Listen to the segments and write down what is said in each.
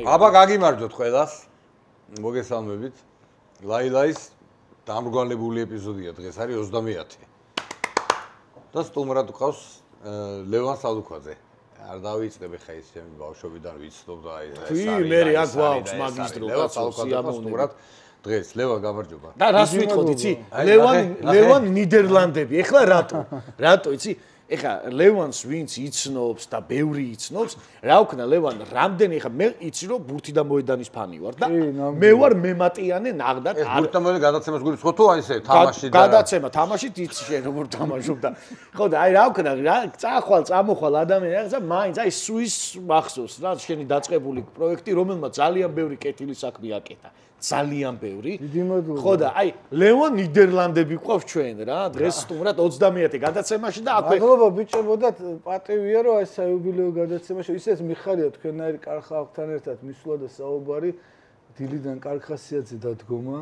აბა გაგიმარჯოთ ყველას. მოგესალმებით. ლაილაის დამრგვალებული ეპიზოდია დღეს არის 30. და სტუმრად გვყავს ლევან სალუქვაძე. არ დავიწყებ ხა ის ჩემი ბავშვობიდან ვიცნობ და აი ეს არის. მე აქ გვაქვს მაგისტრო სტუმრად დღეს ლევან გამარჯობა. და რას ვიტყოდ იცი? ლევან ნიდერლანდები. ეხლა რატო იცი? ეხლა ლევანს ვინც იცნობს და ბევრი იცნობს, რა ვქნა ლევან რამდენი ეხლა მე იცი რომ ბურთი და მოედანის ფანი ვარ და მე ვარ მემატიანე ნახდათ არ ბურთი და მოედანი გადაცემას გულისხმობ თუ აი ესე თამაში და გადაცემა თამაშით იცი შენ როგორ თამაშობ და ხო და აი რა ვქნა რა წამოხვალ ადამიანი რაღაცა მაინც აი სუის მახსოვს რა შენი დაწყებული პროექტი რომელმაც ძალიან ბევრი კეთილი საქმე აკეთა ძალიან ბევრი. ხო და აი ლევან ნიდერლანდები გვყავს ჩვენ რა დღეს სტუმრად 30 გადაცემაში და აქვე მადლობა ბიჭებო და პატივია რომ ეს საიუბილეო გადაცემაში ისეთ მიხარია თქვენაირი კარგ ხალხთან ერთად მისვლა და საუბარი დილიდან კარგ ხასიათზე დადგომა.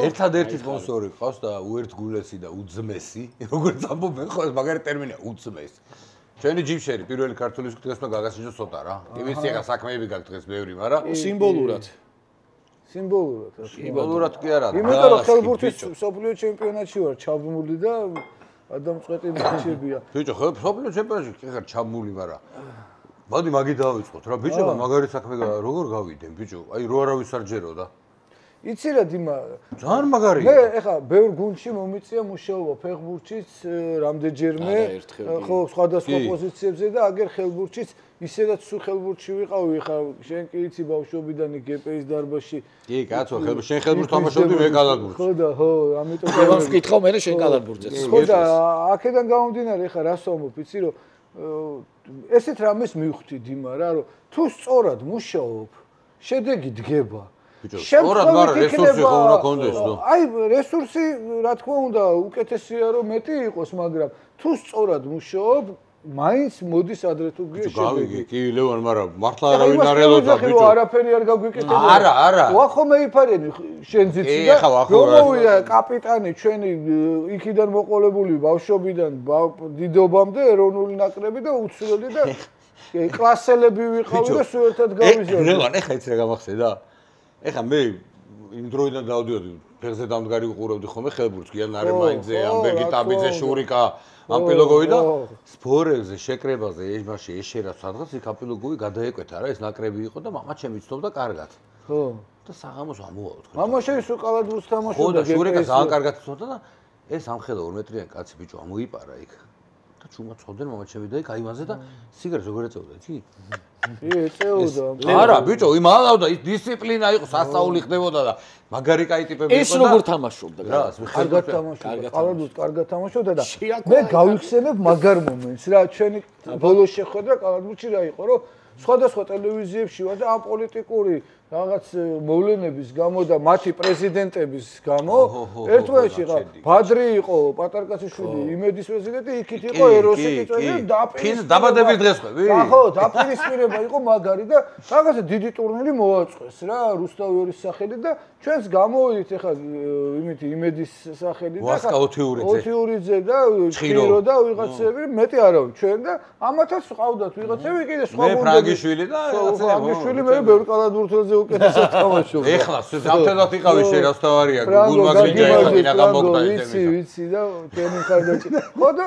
ერთადერთი სპონსორი ყავს და უერთგულესი და უძმესი როგორც ამბობენ ხო ეს მაგარი ტერმინია უძმესი. ჩვენი ჯიმშერი პირველი ქართული დღეს უნდა გაგასინჯოს ცოტა რა. კი ვიცი ახლა საქმეები გაქვს დღეს ბევრი მაგრამ სიმბოლურად სიმბოლურად კი არა. იმიტომ რომ ხელბურთის მსოფლიო ჩემპიონატში ვარ ჩაბმული და ადამიანწყვეტი მიჩებია. ბიჭო, მსოფლიო ჩემპიონატში კი ხარ ჩაბმული, მაგრამ მოდი მაგი დავიწყოთ რა ბიჭო, მაგარი საქმე როგორ გავიდენ ბიჭო? აი რო არავის არ ჯერო და იცი რა დიმა ძალიან მაგარია. მე ეხა ბევრ გუნდში მომიწია მუშაობა ფეხბურთშიც რამდენჯერმე ხო სხვადასხვა პოზიციებზე და აგერ ხელბურთშიც ისედაც სულ ხელბურთში ვიყავი ხა შენ კი იცი ბავშვობიდან გპ-ის დარბაზში კი კაცო ხელბურთში შენ ხელბურთს თამაშობდი მე კალათბურთს ხო და ხო ამიტომ ლევანს ვკითხავ მე შენ კალათბურთზე ხო და აქედან გამომდინარე ხა რას ვამბობ იცი რომ ესეთ რამეს მივხვდი დიმა რა რომ თუ სწორად მუშაობ შედეგი დგება სწორად მაგრამ რესურსი ხო უნდა კონდეს ნუ აი რესურსი რა თქმა უნდა უკეთესია რომ მეტი იყოს მაგრამ თუ სწორად მუშაობ მაინც მოდის ადრე თუ გავიგე კი ლევან მაგრამ მართლა არავინ არ ელოდა ბიჭო არაფერი არ გაგვიკეთებია არა ვახო მეიფარენი შენ ძიცი და რომოვია კაპიტანი ჩვენი იქიდან მოყოლებული ბავშვობიდან დიდობამდე ეროვნული ნაკრები და უცვლელი და კლასელები ვიყავი და სულ ერთად გავიზარდე ლევან ეხა იცი რა გამახსენდა ეხა მე იმ დროიდან დავდიოდი ფეხზე დამდგარი უყურავდი ხოლმე ხელბურთს გიან არემაინძე ამბერგი ტაბიძე შურიკა ამპილოგოვი და სპორებზე შეკრებაზე ეშმაში ეშერა სადღაც იქ ამპილოგოვი გადაეკვეთა რა ეს ნაკრები იყო და მამა ჩემი ცნობდა კარგად ხო და საღამოს ამოვა თქვენ მამა შეისო კალათბურთს თამაშობდა ხო და შურიკა ძალიან კარგად ცნობდა და ეს ამხელა 2 მეტრიანი კაცი ბიჭო ამოიპარა იქ და ჩუმად ცხოვდნენ მამა ჩემი და იქ აივანზე და სიგარეტს როგორ ეწევდა იცი ეწეოდა არა ბიჭო იმალავდა ის დისციპლინა იყო სასწაული ხდებოდა და მაგარი კაი ტიპები იყო და ეს როგორ თამაშობდა რა კარგად თამაშობდა კალათბურთს კარგად თამაშობდა და მე გავიხსენებ მაგარ მომენტს რა ჩვენი ბოლო შეხვედრა კალათბურთში რა იყო რომ სხვადასხვა ტელევიზიებში ვარ და ამ პოლიტიკური რაღაც მოვლენების გამო და მათი პრეზიდენტების გამო ერთმანეთში რა ბადრი იყო პატარკაციშვილი იმედის პრეზიდენტი იქით იყო ეროსი ფინ დაბადების დღეს ხვევი ხო დაპირისპირება იყო მაგარი და რაღაცა დიდი ტურნირი მოაწყვეს რა რუსთავის სახელით და ჩვენს გამოვიდით ეხლა იმითი იმედის სახელით და ვასკა ოთიურიძე და ჩხირო და ვიღაცები მეტი არავინ ჩვენ და ამათაც ყავდათ ვიღაცები კიდე სხვა მე ფრანგიშვილი და ფრანგიშვილი მე ბევრ კალათბურთელზე უკეთესად თამაშობდა. ეხლა ზამთრად იყავი შენ რასთავარია გულმაგრიჯა ეხლა დინაგამ მოკდა ვიცი და ჩვენი ხარდაჭი. ხო და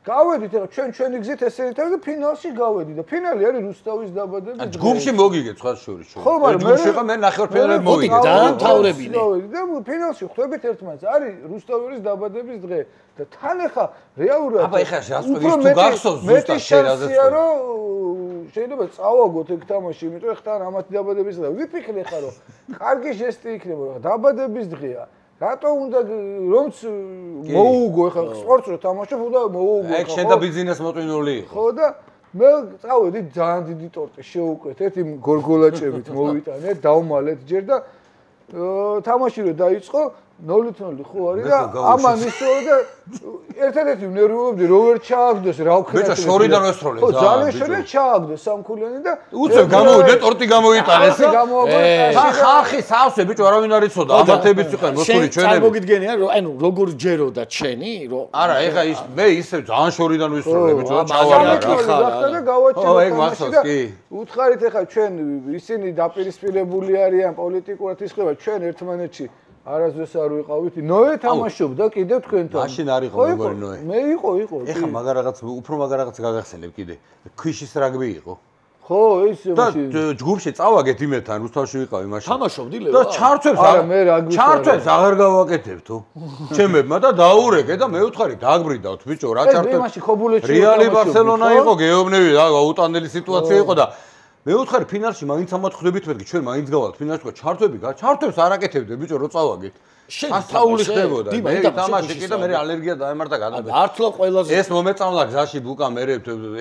გავედით ეხლა ჩვენი გზით ესე და ფინალში გავედით და ფინალი არის რუსთავის დაბადების დღე. ჯგუფში მოგიგეთ სხვა შორის. ხო მაგრამ ჯგუფში ხა მე ნახევარფინალში მოვიგე დაამთავრებინე. და ფინალში ხვდებით ერთმანეთს არის რუსთავის დაბადების დღე და თან ეხლა რეალურად აბა ეხლა რას ყვი თუ გახსოვს ზუსტად შერაზე შეიძლება წავაგოთ ეგ თამაში, იმიტომ რომ ხთან ამათი დაბადების დღეა. ვიფიქრე ხა რომ კარგი ჟესტი იქნება, რომ დაბადების დღეა. რატო უნდა რომც მოუგო ხა სპორტს რო თამაშობ უნდა მოუგო ხა. ეგ შენ და ბიზნეს მოწვინული იყო. ხო და მე წავედი ძალიან დიდი ტორტი შევუკვეთეთ იმ გორგოლაჭებით მოვიტანეთ, დავმალეთ ჯერ და თამაში რო დაიწყო 0-0 ხო არის და ამან ისოა და ერთადერთი ნერვიულობდი რო ვერ ჩააგდეს რა ვქნა ბიჭო შორიდან ვესროლე ხო ძალიან შორიდან ჩააგდეს სამქულიანი და უცებ გამოვიდე ტორტი გამოიტანეს ხახი სავსე ბიჭო არავინ არ იცოდა აბათებიც იყვნენ მოსული ჩვენები წარმოგიდგენია რომ ანუ როგორ ჯეროდა ჩენი რომ არა ეხა ის მე ისე ძალიან შორიდან ვისროლე ბიჭო ჩავარდა გახდა და გავაჩერდა უთხარით ეხა ჩვენ ისინი დაპირისპირებული არიან პოლიტიკურად ისხება ჩვენ ერთმანეთში არასდროს არ ვიყავით. ნოე თამაშობდა კიდევ თქვენთან. მაშინ არ იყო მეგონი ნოე. მე იყო. ეხა მაგარ რაღაც უფრო მაგარ რაღაც გაგახსენებ კიდე. ქვიშის რაგბი იყო. ხო, ის მაშინ. და ჯგუფში წავაგეთ იმეთთან, რუსთავში ვიყავი მაშინ. თამაშობდი ლევა. და ჩარცვებს აღარ გავაკეთებთო. ჩემებმა და დაურეკე და მე ვთხარი დააგბრიდავთ ბიჭო, რა ჩარტვებს. მაშინ ხობულეთში რეალი ბარსელონა იყო, გეუბნები და აუტანელი სიტუაცია იყო და მე ვთხარი ფინალში მაინც ამოთხვდებით მეთქი ჩვენ მაინც გავალთ ფინალში ჩარტვებს არ აკეთებდე ბიჭო რო წავაგეთ ასწაული ხდებოდა მე თამაში კიდე მე ალერგია დაემართა გადაბეჭდა ართლა ყველაზე ეს მომეწამლა გზაში ბუკა მე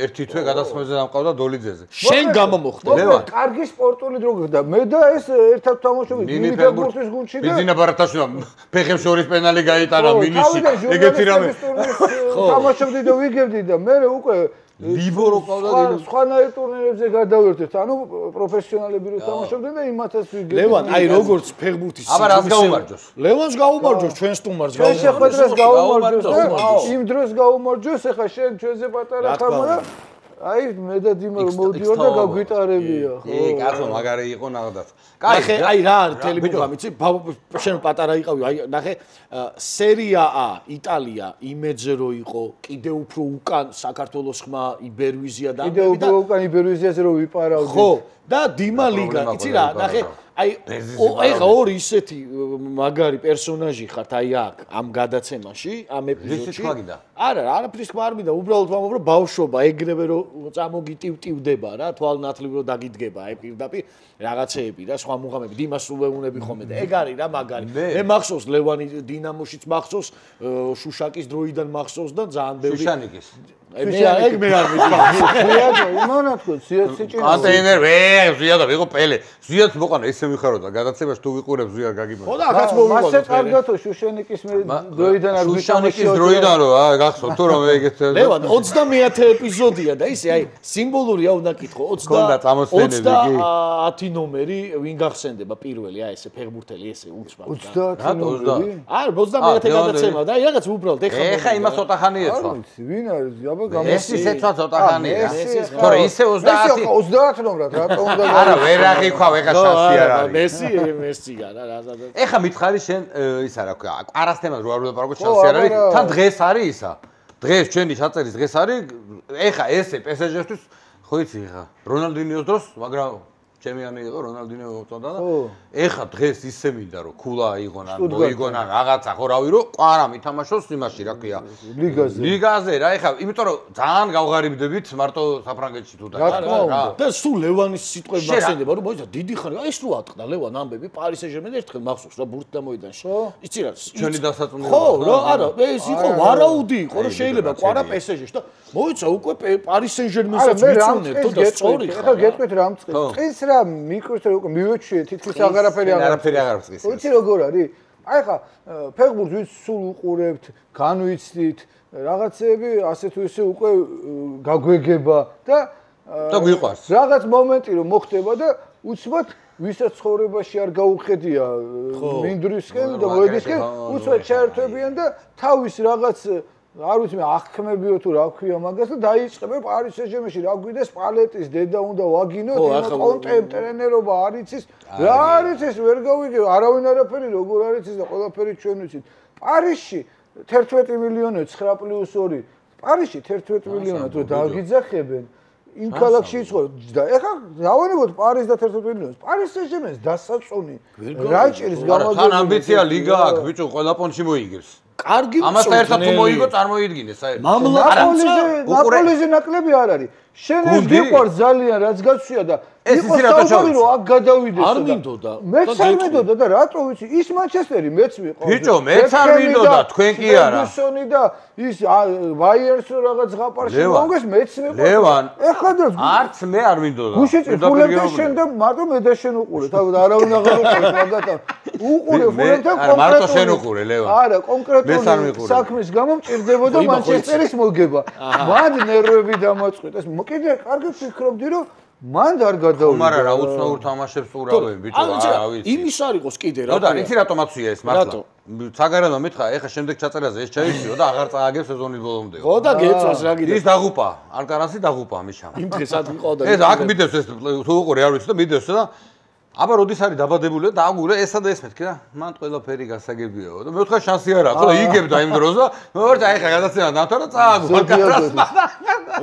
ერთი თვე გადასხმაზე დამყავდა დოლიძეზე შენ გამომოხდა ლევან კარგი სპორტული დრო გქონდა მე და ეს ერთად თამაშობდი მინიფებურთის გუნდში და ბიზინა ბარათაშვილმა ფეხებს შორის პენალი გაიტანა მინიში ეგეთი რამე თამაშობდი და ვიგებდი და მე უკვე ლიბორო ყავდა სხვანაირ ტურნირებზე გადავერთეთ ანუ პროფესიონალები რო თამაშობდნენ და იმათაც ვიგებდი ლევან აი როგორც ფეხბურთის აბა რას გაუმარჯოს ლევანს გაუმარჯოს ჩვენ სტუმარს ჩვენ შეხვედრას გაუმარჯოს იმ დროს გაუმარჯოს ეხა შენ ჩვენზე პატარა ხარ მაგრამ აი მე და დიმა მოვდიო და გაგვიტარებია ხო კაცო მაგარი იყო ნახდათ კაი აი რა არის ტელევიზიამ იცი შენ პატარა იყავი აი ნახე სერია A იტალია იმედზე რო იყო კიდე უფრო უკან საქართველოს ხმა იბერვიზია და კიდე უფრო უკან იბერვიზიაზე რო ვიპარავდი ხო და დიმა ლიგა იცი რა ნახე აი ეხა ორი ისეთი მაგარი პერსონაჟი ხართ აი აქ ამ გადაცემაში ამ ეპიზოდში არა არაფრის თქმა არ მინდა უბრალოდ ვამბობ რომ ბავშვობა ეგრევე რომ წამოგიტივტივდება რა თვალნათლივ რომ დაგიდგება აი პირდაპირ რაღაცეები და სხვა მუღამები დიმას უვეუნები ხომე და ეგ არის რა მაგარი მე მახსოვს ლევანი დინამოშიც მახსოვს შუშაკის დროიდან მახსოვს და ძალიან ბევრი შუშანიკის ეგ მე არ მითქვა ზიადო იმანა თქო ზიადსიჭი ანტენერ ზიადო ვიყო პელე ზიადს მოყანა ესე მიხაროდა გადაცემაში თუ ვიყურებ ზიად გაგიბა ხო და ახაც მოვიყო მასე კარგათო შუშენიკის მე დროიდან არ შუშანიკის დროიდან რო გახსოვთ თუ რომ ეგეთ ლევან 30-ე ეპიზოდია და ისე აი სიმბოლურია უნდა კითხო 30 ნომერი ვინ გახსენდება პირველი აი ესე ფეხბურთელი ესე უცბად 30 ნომერი არა 30-ე გადაცემა და აი რაღაც უბრალოდ ეხა იმას ოთახანი ეცვა ვინ არის აბა ესის ეცვა ოთახანია თორე ისე 30 30 ნომრად რატო უნდა არა ვერ აღიქვა ეხა შანსი არ არის მესია რა ეხა მითხარი შენ ისა რა ქვია ყარას თემას რო არ ვლაპარაკობ შანსი არ არის თან დღეს არის ისა დღეს ჩვენი ჩაწერის დღეს არის ეხა ესე PSG-ისთვის ხო იცი ეხა რონალდინიოს დროს მაგრამ ჩემიანი იყო რონალდინიო მოწონდა და ეხა დღეს ისე მინდა რომ ქულა აიღონ ან მოიგონ ან რაღაცა ხო რავი რომ ყვარა მითამაშოს იმაში რა ქვია ლიგაზე რა ეხა იმიტომ რომ ძალიან გავღარიბდებით მარტო საფრანგეთში თუ და და სულ ლევანის სიტყვები მახსენდება რომ მოიცა დიდი ხანი ეს რო ატყდა ლევან ამბები პარი სენ-ჟერმენ ერთხელ მახსოვს რა ბურთი დამოიდანში იცი რა ჩვენი დასაწუნებელი ხო რა არა ეს იყო ვარაუდი იყო რომ შეიძლება ყვარა PSG-ში და მოიცა უკვე პარი სენ-ჟერმენსაც ვიცუნებთ და სწორი ხარ ეხლა გეტყვით რა მწყის რა მიკროს უკვე მივეჩვიე თითქოს აღარაფერი აღარ ვწყის. ვიცი როგორ არის? აი ხა ფეხბურთს ვინც სულ უყურებთ, განვიცდით, რაღაცეები ასე თუ ისე უკვე გაგვეგება და გვიყვარს. რაღაც მომენტი რომ მოხდება და უცბად ვისაც ცხოვრებაში არ გაუხედია მინდვრისკენ და მოედისკენ, უცბად ჩაერთვებიან და თავის რაღაც არ ვიცი მე აღქმებიო თუ რა ქვია მაგას და დაიწყებენ პარი სენ-ჟერმენში რა გვიდეს პალეტის დედა უნდა ვაგინოთ იმ კონტენტ ტრენერობა არ იცის რა არის ეს ვერ გავიგე არავინ არაფერი როგორ არის ეს და ყველაფერი ჩვენ ვიცით პარიზში 11 მილიონი 9+2 პარიზში 11 მილიონი თუ დაგიძახებენ იმ ქალაქში იცხოვრ და ეხლა დავანებოთ პარიზ და 11 მილიონს პარი სენ-ჟერმენს დასაწუნი რაჭირის გამოგება თან ამბიცია ლიგა აქვს ბიჭო ყველა პონჩი მოიგებს კარგი ამასთან ერთად თუ მოიგო წარმოიდგინე საერთოდ ნაპოლიზე ნაკლები არ არის შენ ეს გიყვარს ძალიან რაც გაცვია და ეს ისი რატო ჩავიცი რომ აქ გადავიდეს არ მინდოდა მეც არ მინდოდა და რატო ვიცი ის მანჩესტერი მეც ვიყო ბიჭო მეც არ მინდოდა თქვენ კი არა ფერგუსონი და ის ბაიერს რაღაც ზღაპარში მოგეს მეც ვიყო ლევან ეხლა და არც მე არ მინდოდა გუშინ ფულები შენ და მარტო მე და შენ უყურე თავად არავინ აღარ უყურებს მაგათა უყურე ხურებთან მარტო შენ უყურე ლევან. არა, კონკრეტული საქმის გამო მჭირდებოდა მანჩესტერის მოგება. მან ნერვები დამაწყვიტა. კიდე კარგი ფიქრობდი რომ მან არ გადავიდა. მაგრამ რა უცნაურ თამაშებს ურავენ ბიჭო, რა ვიცი. იმის არ იყოს კიდე რა. და იცი რატომ აცვია ეს მართლა? საგარანო მითხრა, ეხა შემდეგ ჩაწერაზე ეს ჩაიციო და აღარ წააგებს სეზონის ბოლომდე. ხო და გეწვას რა კიდე. ის დაღუპა, ალკარასი დაღუპა მიშამ. იმ დღეს არ ვიყავდა. ეს აქ მიდევს ეს თუ უყურე არ ვიცი და მიდევს და აბა როდის არის დაბადებული და აგურე ესა და ეს მეთქი რა. მან ყველაფერი გასაგებიაო და მე ვთქვა შანსი არ აქვს. ხო და იგებდა იმ დროს და მე ვარ აი ხა გადაცემა დამთავრდა და წააგო ალკარასს.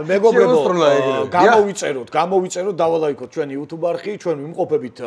მეგობრებო, გამოვიწეროთ, დავალაიქოთ ჩვენი YouTube არხი, ჩვენ ვიმყოფებით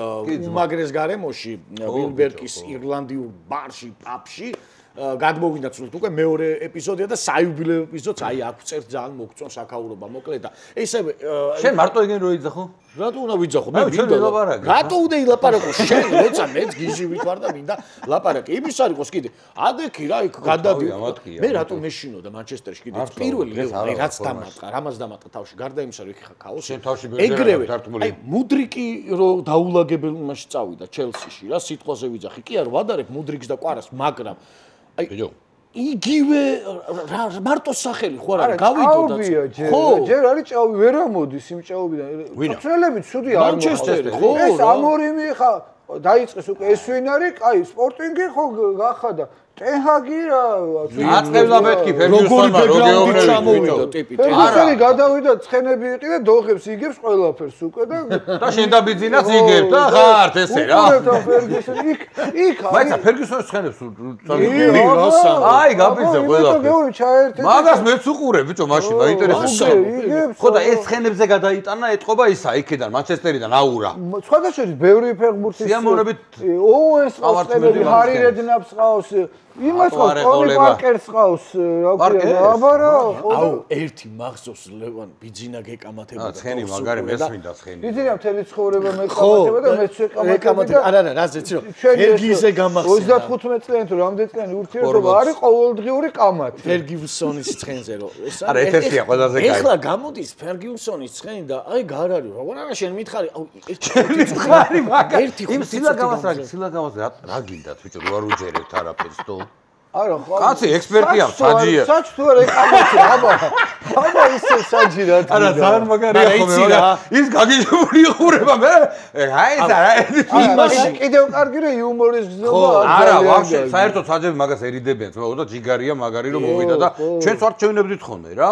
უმაგრეს გარემოში, ვილბერკის ირლანდიურ ბარში, პაბში. გადმოვიდა ცუდ უკვე მეორე ეპიზოდია და საიუბილეო ეპიზოდს აი აქ წერს ძალიან მოგწონ საქაურობა მოკლედ და ესევე შენ მარტო იგენ რო იძახო? რატო უნდა ვიძახო? მე მინდა ლაპარაკი. რატო უნდა ილაპარაკო? შენ როცა მეც გიჟი ვითვარ და მინდა ლაპარაკი. იმის არ იყოს კიდე. ადექი რა იქ გადადიო. მე რატო მეშინოდა მანჩესტერში კიდე პირველი ლევანი რაც დამატყა, რამაც დამატყა თავში. გარდა იმისა რომ იქ ხა ქაოსი. შენ თავში ბერგერა გართმული. აი მუდრიკი რო დაულაგებელმაში წავიდა ჩელსიში რა სიტყვაზე ვიძახი. კი არ ვადარებ მუდრიკს და ყვარას, მაგრამ აი იგივე მარტო სახელი ხო არა გავიდო და ხო ჯერ არის ჭავი ვერ ამოდის იმ ჭავიდან წელები ცუდი არ მანჩესტერი ხო ეს ამორიმი ხა დაიწყეს უკვე ეს ვინ არის კაი სპორტინგი ხო გახადა ტენჰაგი რა აწყევდა მეთქი ფერგიუსონმა როგეოვნები ჩამოვიდა ტიპი ფერგიუსონი გადავიდა ცხენები იყიდა დოღებს იგებს ყველაფერს უკვე და შენ და ბიძინას იგებ და ხართ ესე რა იქ მაიცა ფერგიუსონის ცხენებს აი გაბიძა ყველაფერს მაგას მეც უყურე ბიჭო მაშინ დაინტერესებს ხო და ეს ცხენებზე გადაიტანა ეთყობა ისა იქიდან მანჩესტერიდან აურა სხვადასხვა ბევრი ფეხბურთის სიამოვნებით ოუენს ყავს ჰარი რედნაპს ყავს იმას ყავს ტონი პარკერს ყავს რა ქვია აბა რა აუ ერთი მახსოვს ლევან ბიძინა გეკამათებოდა ცხენი მაგარი მესმინდა ცხენი ბიძინა მთელი ცხოვრება მეკამათება და მეც ვეკამათება არა რა ზეცი რომ ფერგიზე გამახსენდა 35 წლიანი თუ რამდენი წლიანი ურთიერთობა არის ყოველდღიური კამათი ფერგიუსონის ცხენზე რომ ეს არა ეთერსია ყველაზე კაი ეხლა გამოდის ფერგიუსონის ცხენი და აი გარ არის როგორ არა შენ მითხარი აუ მითხარი მაგარი იმ სილაგამას რა გინდათ ბიჭო რო არ უჯერებთ არაფერს თო არა ხო კაცი ექსპერტია საჯია საჭ თუ არა ეკამათი აბა ისე საჯი რა არა ძალიან მაგარია ხოლმე ის გაგიჟებული იხურება მე აი ეს არა იმაში კიდევ კარგი რა იუმორის გზნობა არა ვაფშე საერთოდ საჯები მაგას ერიდებიან თქო და ჯიგარია მაგარი რომ მოვიდა და ჩვენც ვარ ჩვენებდით ხოლმე რა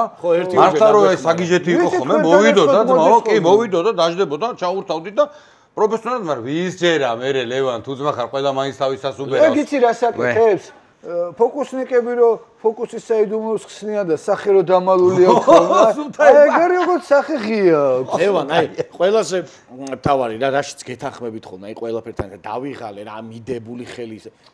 მართლა რომ ეს საგიჟეთი იყო ხოლმე მოვიდოდა ძმაო კი მოვიდოდა დაждდებოდა ჩაურთავდით და პროფესიონალად მაგრამ ვის ჯერა მე ლევან თუ ძმა ხარ ყველა მაინც თავისას უბერავს ეგ იცი რა საკითხებს ფოკუსნიკები რო ფოკუსის საიდუმლოს ხსნიან და სახე რო დამალული აქვს აი ეგ როგორც სახე ღია ლევან აი ყველაზე თავარი რა რაშიც გეთანხმებით ხოლმე აი ყველაფერთან დავიღალე რა მიდებული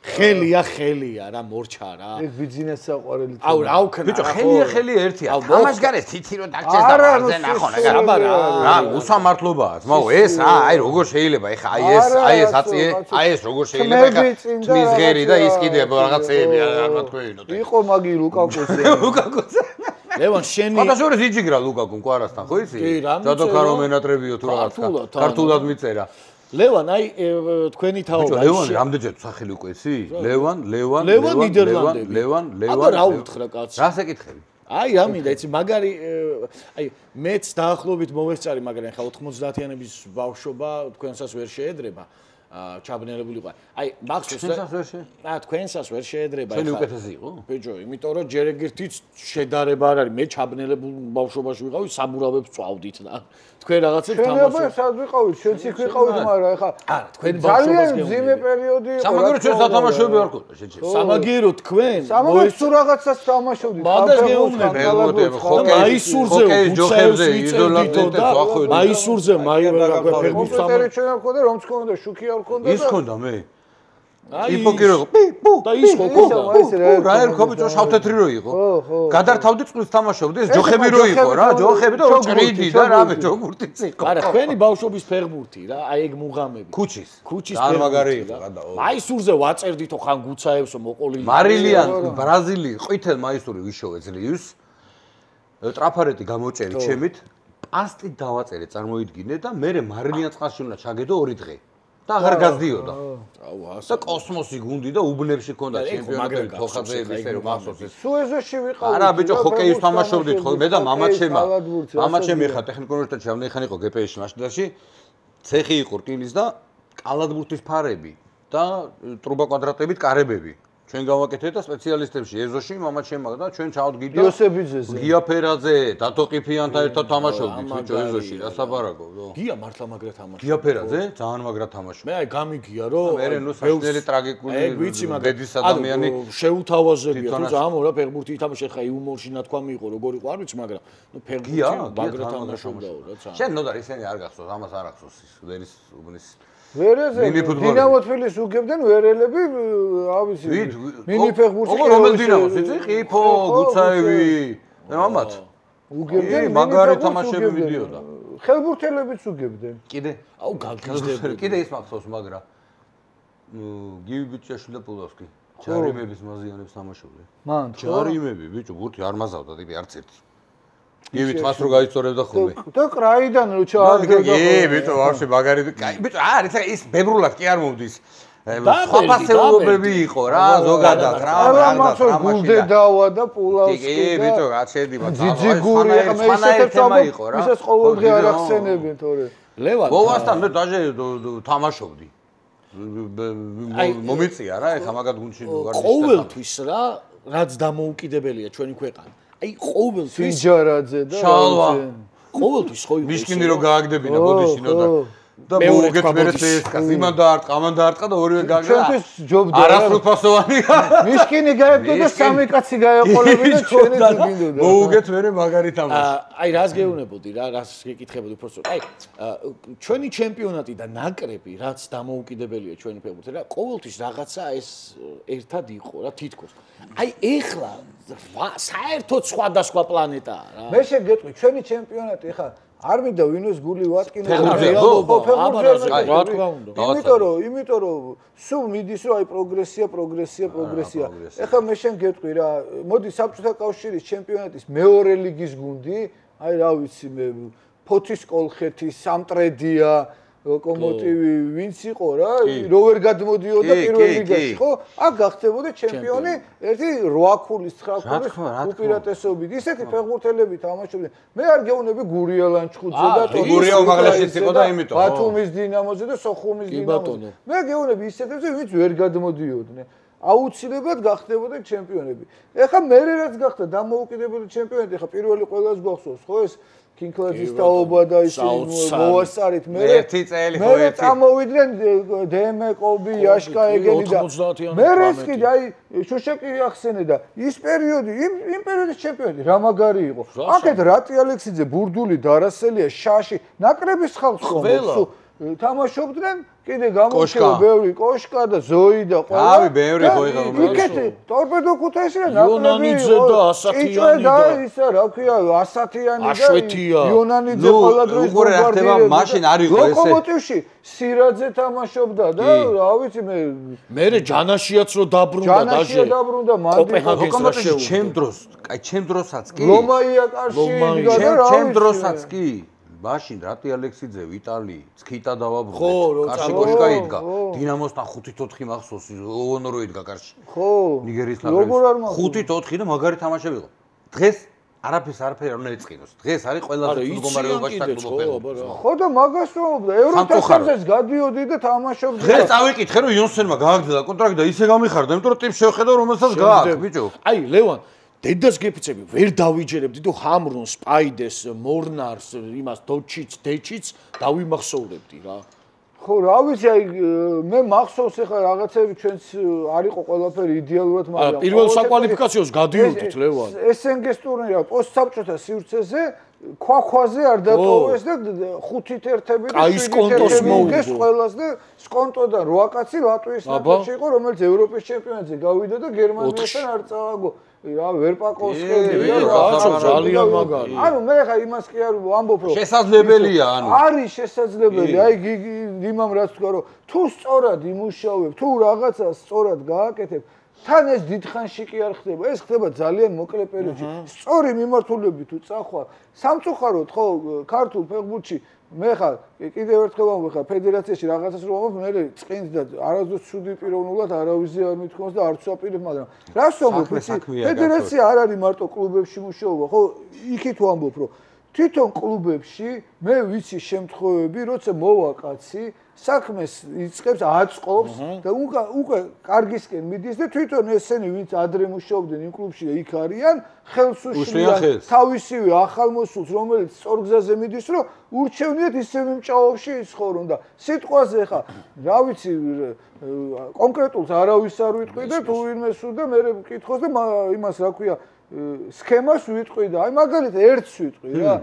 ხელია რა მორჩა რა ეგ ბიძინას საყვარელი აუ რა უქნა ბიჭო ხელია ერთია ამას გარეს თითი რო დაგჭეს და მარზე ნახო რა უსამართლობაა ძმაო ეს აი როგორ შეიძლება ეხა აი ეს აწიე აი ეს როგორ შეიძლება ეხა თმის ღერი და ის კიდე რაღაცეები არ მათქვეინო იყო მაგი ლუკაკოზე ლევან შენი ფოტოშორის იჯიგრა ლუკაკომ კვარასთან ხო იცი დადოქარო მენატრებიო თუ რაღაცა ქართულად მიწერა ლევან აი თქვენი თაობა ლევან რამდენჯერ სახელი უკვე იცი ლევან აბა რა უთხრა კაცი რა საკითხები აი რა მინდა იცი მაგარი აი მეც დაახლოებით მოვესწარი მაგრამ ხა 90-იანების ბავშვობა თქვენსაც ვერ შეედრება ჩაბნელებულიყო. აი, მახსოვს და თქვენსაც ვერ შეედრება ახლა. შენი უკეთესი იყო? ბიჭო, იმიტომ რომ ჯერ ეგერთიც შედარება არ არის. მე ჩაბნელებულ ბავშვობაში ვიყავი, საბურავებს წვავდით და თქვენ რაღაცებს თამაშობთ. შენ სად ვიყავით? შენც იქ ვიყავით, მაგრამ ახლა არა, თქვენ ბავშვობას ძალიან მძიმე პერიოდი იყო. სამაგერო ჩვენ სათამაშოები არ გქონდა შენ. სამაგერო თქვენ? სამაგერო თუ რაღაცას თამაშობდით. მაგას გეუბნები. მაისურზე, ჯოხებზე, იზოლანტით და მაისურზე, ფეხბურთელი ჩვენ არ გქონდა, რომც გქონდა, შუქი არ გქონდა და ის გქონდა მე. იპოკერო პუ და ის გქონდა. რა ერქო ბიჭო შავთეთრი რო იყო. გადართავდი წყვილს თამაშობდი, ეს ჯოხები რო იყო რა, ჯოხები და ჭრიდი და რამე ჯოგურთიც იყო. არა, თქვენი ბავშვობის ფეხბურთი რა, აი ეგ მუღამები. ქუჩის ფეხბურთი. მაგარი იყო გადა. მაისურზე ვაწერდითო ხან გუცაებსო მოყოლილი. მარილიან ბრაზილი ყვითელ მაისური ვიშოვე ძლივს. ტრაფარეტი გამოჭერი ჩემით. პასტით დავაწერე წარმოიდგინე და მე მარილიან წყალში უნდა ჩაგედო 2 დღე. და აღარ გაზდიოდა. და კოსმოსი გუნდი და უბნებში ქონდა ჩემპიონატები, თოხაძეები, ესე რომ მახსოვს ეს. სუეზოში ვიყავით. არა, ბიჭო, ჰოკეის თამაშობდით ხო? მე და მამაჩემი ხა ტექნიკურ უნივერსიტეტში ამნეხან იყო გპ-ში მაშინაში. ცეხი იყო რკინის და კალათბურთის ფარები და ტრუბა კვადრატებით კარებები. ჩვენ გავაკეთეთ და სპეციალისტებში ეზოში მამაჩემა და ჩვენ ჩავდგიდა იოსებიძეზე. გია ფერაძე, დათო ყიფიანთან ერთად თამაშობდით ბიჭო ეზოში, რა საბარაგო. გია მართლა მაგრა თამაშობდა. გია ფერაძე ძალიან მაგრა თამაშობდა. მე აი გამიგია რომ მე ნუ საშინელი ტრაგიკული ბედის ადამიანი შეუთავაზებია თუ ზამორა ფეხბურთი ითამაშე ხა იუმორში ნათქვამი იყო როგორი იყო არ ვიცი მაგრამ ნუ ფეხბურთი მაგრა თამაშობდა რა. შენ ნუ და ისინი არ გახსოვს ამას არ ახსოვს ის ვერის უბნის ვერეზე დინამო თბილისს უგებდნენ ვერელები ავიცი მინი ფეხბურთი რომელ დინამოს იცი ყიფო გუცაევი ამათ უგებდნენ მაგარი თამაშები მიდიოდა ხელბურთელებიც უგებდნენ კიდე აუ გაგიზდები კიდე ის მახსოვს მაგრა გივი ბიჭაშვილი და პულოვსკი ჯარიმების მაზიანებს თამაშობდნენ მან ჯარიმები ბიჭო ბურთი არ მაზავდა ტიპი არც ერთი გივი თვას რო გაიწორებდა ხოლმე და კრაიდან რო ჩააგდებდა ბიჭო ვაფშე მაგარი ბიჭო არის ის ბებრულად კი არ მომდის სხვა ფასეულობები იყო რა ზოგადად რა გულდედავა და პულოვსკი კი ბიჭო რაც შედება ძიძიგური მე ისეთი თემა იყო რა ისეს ყოველდღე არ ახსენებენ თორე ლევან გოვასთან მე დაჟე თამაშობდი მომიწია რა ეხა მაგათ გუნდში ყოველთვის რა რაც დამოუკიდებელია ჩვენი ქვეყანა აი ყოველთვის ჯარაძე და შალვა ყოველთვის ხო იყო მიშკინი რო გააგდებინა ბოდიშინო და მოუგეთ მერესკას იმან დაარტყა ამან დაარტყა და ორივე გააგდა ჩვენთვის ჯობდა არასრულფასოვანია მიშკინი გაებდა და სამი კაცი გაეყოლებინა ჩვენი გინდოდა მოუგეთ მერე მაგარი თამაში აი რას გეუბნებოდი რა რას გეკითხებოდი უბრალოდ აი ჩვენი ჩემპიონატი და ნაკრები რაც დამოუკიდებელია ჩვენი ფეხბურთი რა ყოველთვის რაღაცა ეს ერთად იყო რა თითქოს აი ეხლა საერთოდ სხვადასხვა პლანეტაა რა მე შეგეტყვი ჩვენი ჩემპიონატი ეხლა არ მინდა ვინოს გული ვატკინო იმიტომ რომ სულ მიდის რომ აი პროგრესია ეხლა მე შენ გეტყვი რა მოდი საბჭოთა კავშირის ჩემპიონატის მეორე ლიგის გუნდი აი რა ვიცი მე ფოთის კოლხეთის სამტრედია ლოკომოტივი ვინც იყო რა რო ვერ გადმოდიოდა პირველ ლიგაში ხო აქ გახდებოდა ჩემპიონი ერთი 8 ქულის 9 ქულის უპირატესობით ისეთი ფეხბურთელები თამაშობდნენ მე არ გეუბნები გურია ლანჩხუძე და გურია უმაღლესიც იყო და იმიტომ ბათუმის დინამოზე და სოხუმის დინამოზე მე გეუბნები ისეთებზე ვინც ვერ გადმოდიოდნენ აუცილებლად გახდებოდა ჩემპიონები ეხლა მე რაც გახდა დამოუკიდებელი ჩემპიონი ეხლა პირველი ყველას გვახსოვს ხო ეს კინკლაძის თაობა და ის მოვასწარით მე ერთი წელი ხო ერთი წამოვიდნენ დემეკობი იაშკა ეგენი და მე ეს კიდე აი შუშაკი ახსენე და ის პერიოდი იმ პერიოდის ჩემპიონი რა მაგარი იყო აქეთ რატი ალექსიძე ბურდული დარასელია შაში ნაკრების ხალხს ხომ თამაშობდნენ კიდე გამოვიდა ბევრი კოშკა და ზოი და ყველა ავი ბევრი ხო იღო იქეთ ტორპედო ქუთაისი და იონანიძე და ასათიანი და ისა რა ქვია ასათიანი და აშვეთია იონანიძე ყველა დროს უყურე რა ხდება მაშინ არ იყო ესე ლოკომოტივში სირაძე თამაშობდა და რა ვიცი მე ჯანაშიაც რო დაბრუნდა დაჟე ლოკომოტივში ჩემ დროსაც კი ლომაია კარში იდგა და რა ჩემ დროსაც კი მაშინ რატი ალექსიძე ვიტალი ცქიტა დავაბრუნე კარში კოშკა იდგა დინამოსთან 5-4 მახსოვს ონორო იდგა კარში ხო ნიგერიის ნაკრები 5-4 და მაგარი თამაშები იყო დღეს არაფერი არ უნდა ეწყინოს დღეს არის ყველაზე მდგომარეობაში საკუთრებაში ხო და მაგას ვამბობ ევროთასებს გადიოდი და თამაშობდი დღეს წავიკითხე რომ იონსენმა გააგრძელა კონტრაქტი და ისე გამიხარდა იმიტომ რომ ტიპს შევხედავ რომელსაც გააქვს ბიჭო აი ლევან დედას გეფიცები ვერ დავიჯერებდი თუ ჰამრონ სპაიდეს მორნარს იმას დეჩიც დავიმახსოვრებდი რა ხო რა ვიცი აი მე მახსოვს ახლა რაღაცები ჩვენს არ იყო ყველაფერი იდეალურად მაგრამ პირველ საკვალიფიკაციოს გადიოდით ლევან SNG-ს ტურნირა პოსტსაბჭოთა სივრცეზე ქვაქვაზე არ დატოვეს და 5-ით ერთები და 7-ით ერთები ყველას და სკონტოდან 8 კაცი ლატვიის ნაკრებში იყო რომელიც ევროპის ჩემპიონატზე გავიდა და გერმანიასთან არ წავაგო რა ვერპაკოვსკი ძალიან მაგარი ანუ მე ხა იმას კი არ ვამბობ რომ შესაძლებელია ანუ არის შესაძლებელი აი იმამ რაც თქვა რომ თუ სწორად იმუშავებ თუ რაღაცას სწორად გააკეთებ თან ეს დიდხანში კი არ ხდება ეს ხდება ძალიან მოკლე პერიოდში სწორი მიმართულებით თუ წახვალ სამწუხაროდ ხო ქართულ ფეხბურთში მე ხარ კიდევ ერთხელ ამბობ ხარ ფედერაციაში რაღაცას რომ ამბობ მე წინს და არასდროს ცუდი პიროვნულად არავის არ მithქოს და არც ვაპირებ მაგრამ რას ამბობ ფედერაცია არ არის მარტო კლუბებში მუშაობა ხო იქით ვამბობ რომ თვითონ კლუბებში მე ვიცი შემთხვევები როცა მოვა კაცი საქმეს იწყებს აწყობს და უკვე კარგისკენ მიდის და თვითონ ესენი ვინც ადრე მუშაობდნენ იმ კლუბში და იქ არიან ხელს უშლიან თავისივე ახალმოსულს რომელიც სწორგზაზე მიდის რომ ურჩევნიათ ისევ მიმჭაობში იცხოვრონ და სიტყვაზე ხა რა ვიცი კონკრეტულს არავის არ ვიტყვი და თუ ვინმეს უნდა მე მკითხოს და იმას რა ქვია სქემას ვიტყვი და აი მაგალითად ერთს ვიტყვი რა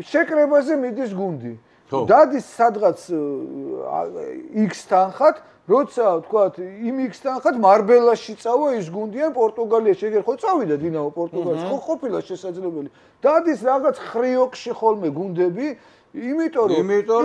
შეკრებაზე მიდის გუნდი დადის სადღაც X თანხად, როცა თქვათ იმ X თანხად მარბელაში წავა ის გუნდიან პორტუგალიაში, ეგერ ხო წავიდა დინამო პორტუგალიაში, ხო ყოფილა შესაძლებელი. დადის რაღაც ხრიოკში ხოლმე გუნდები, იმიტომ რომ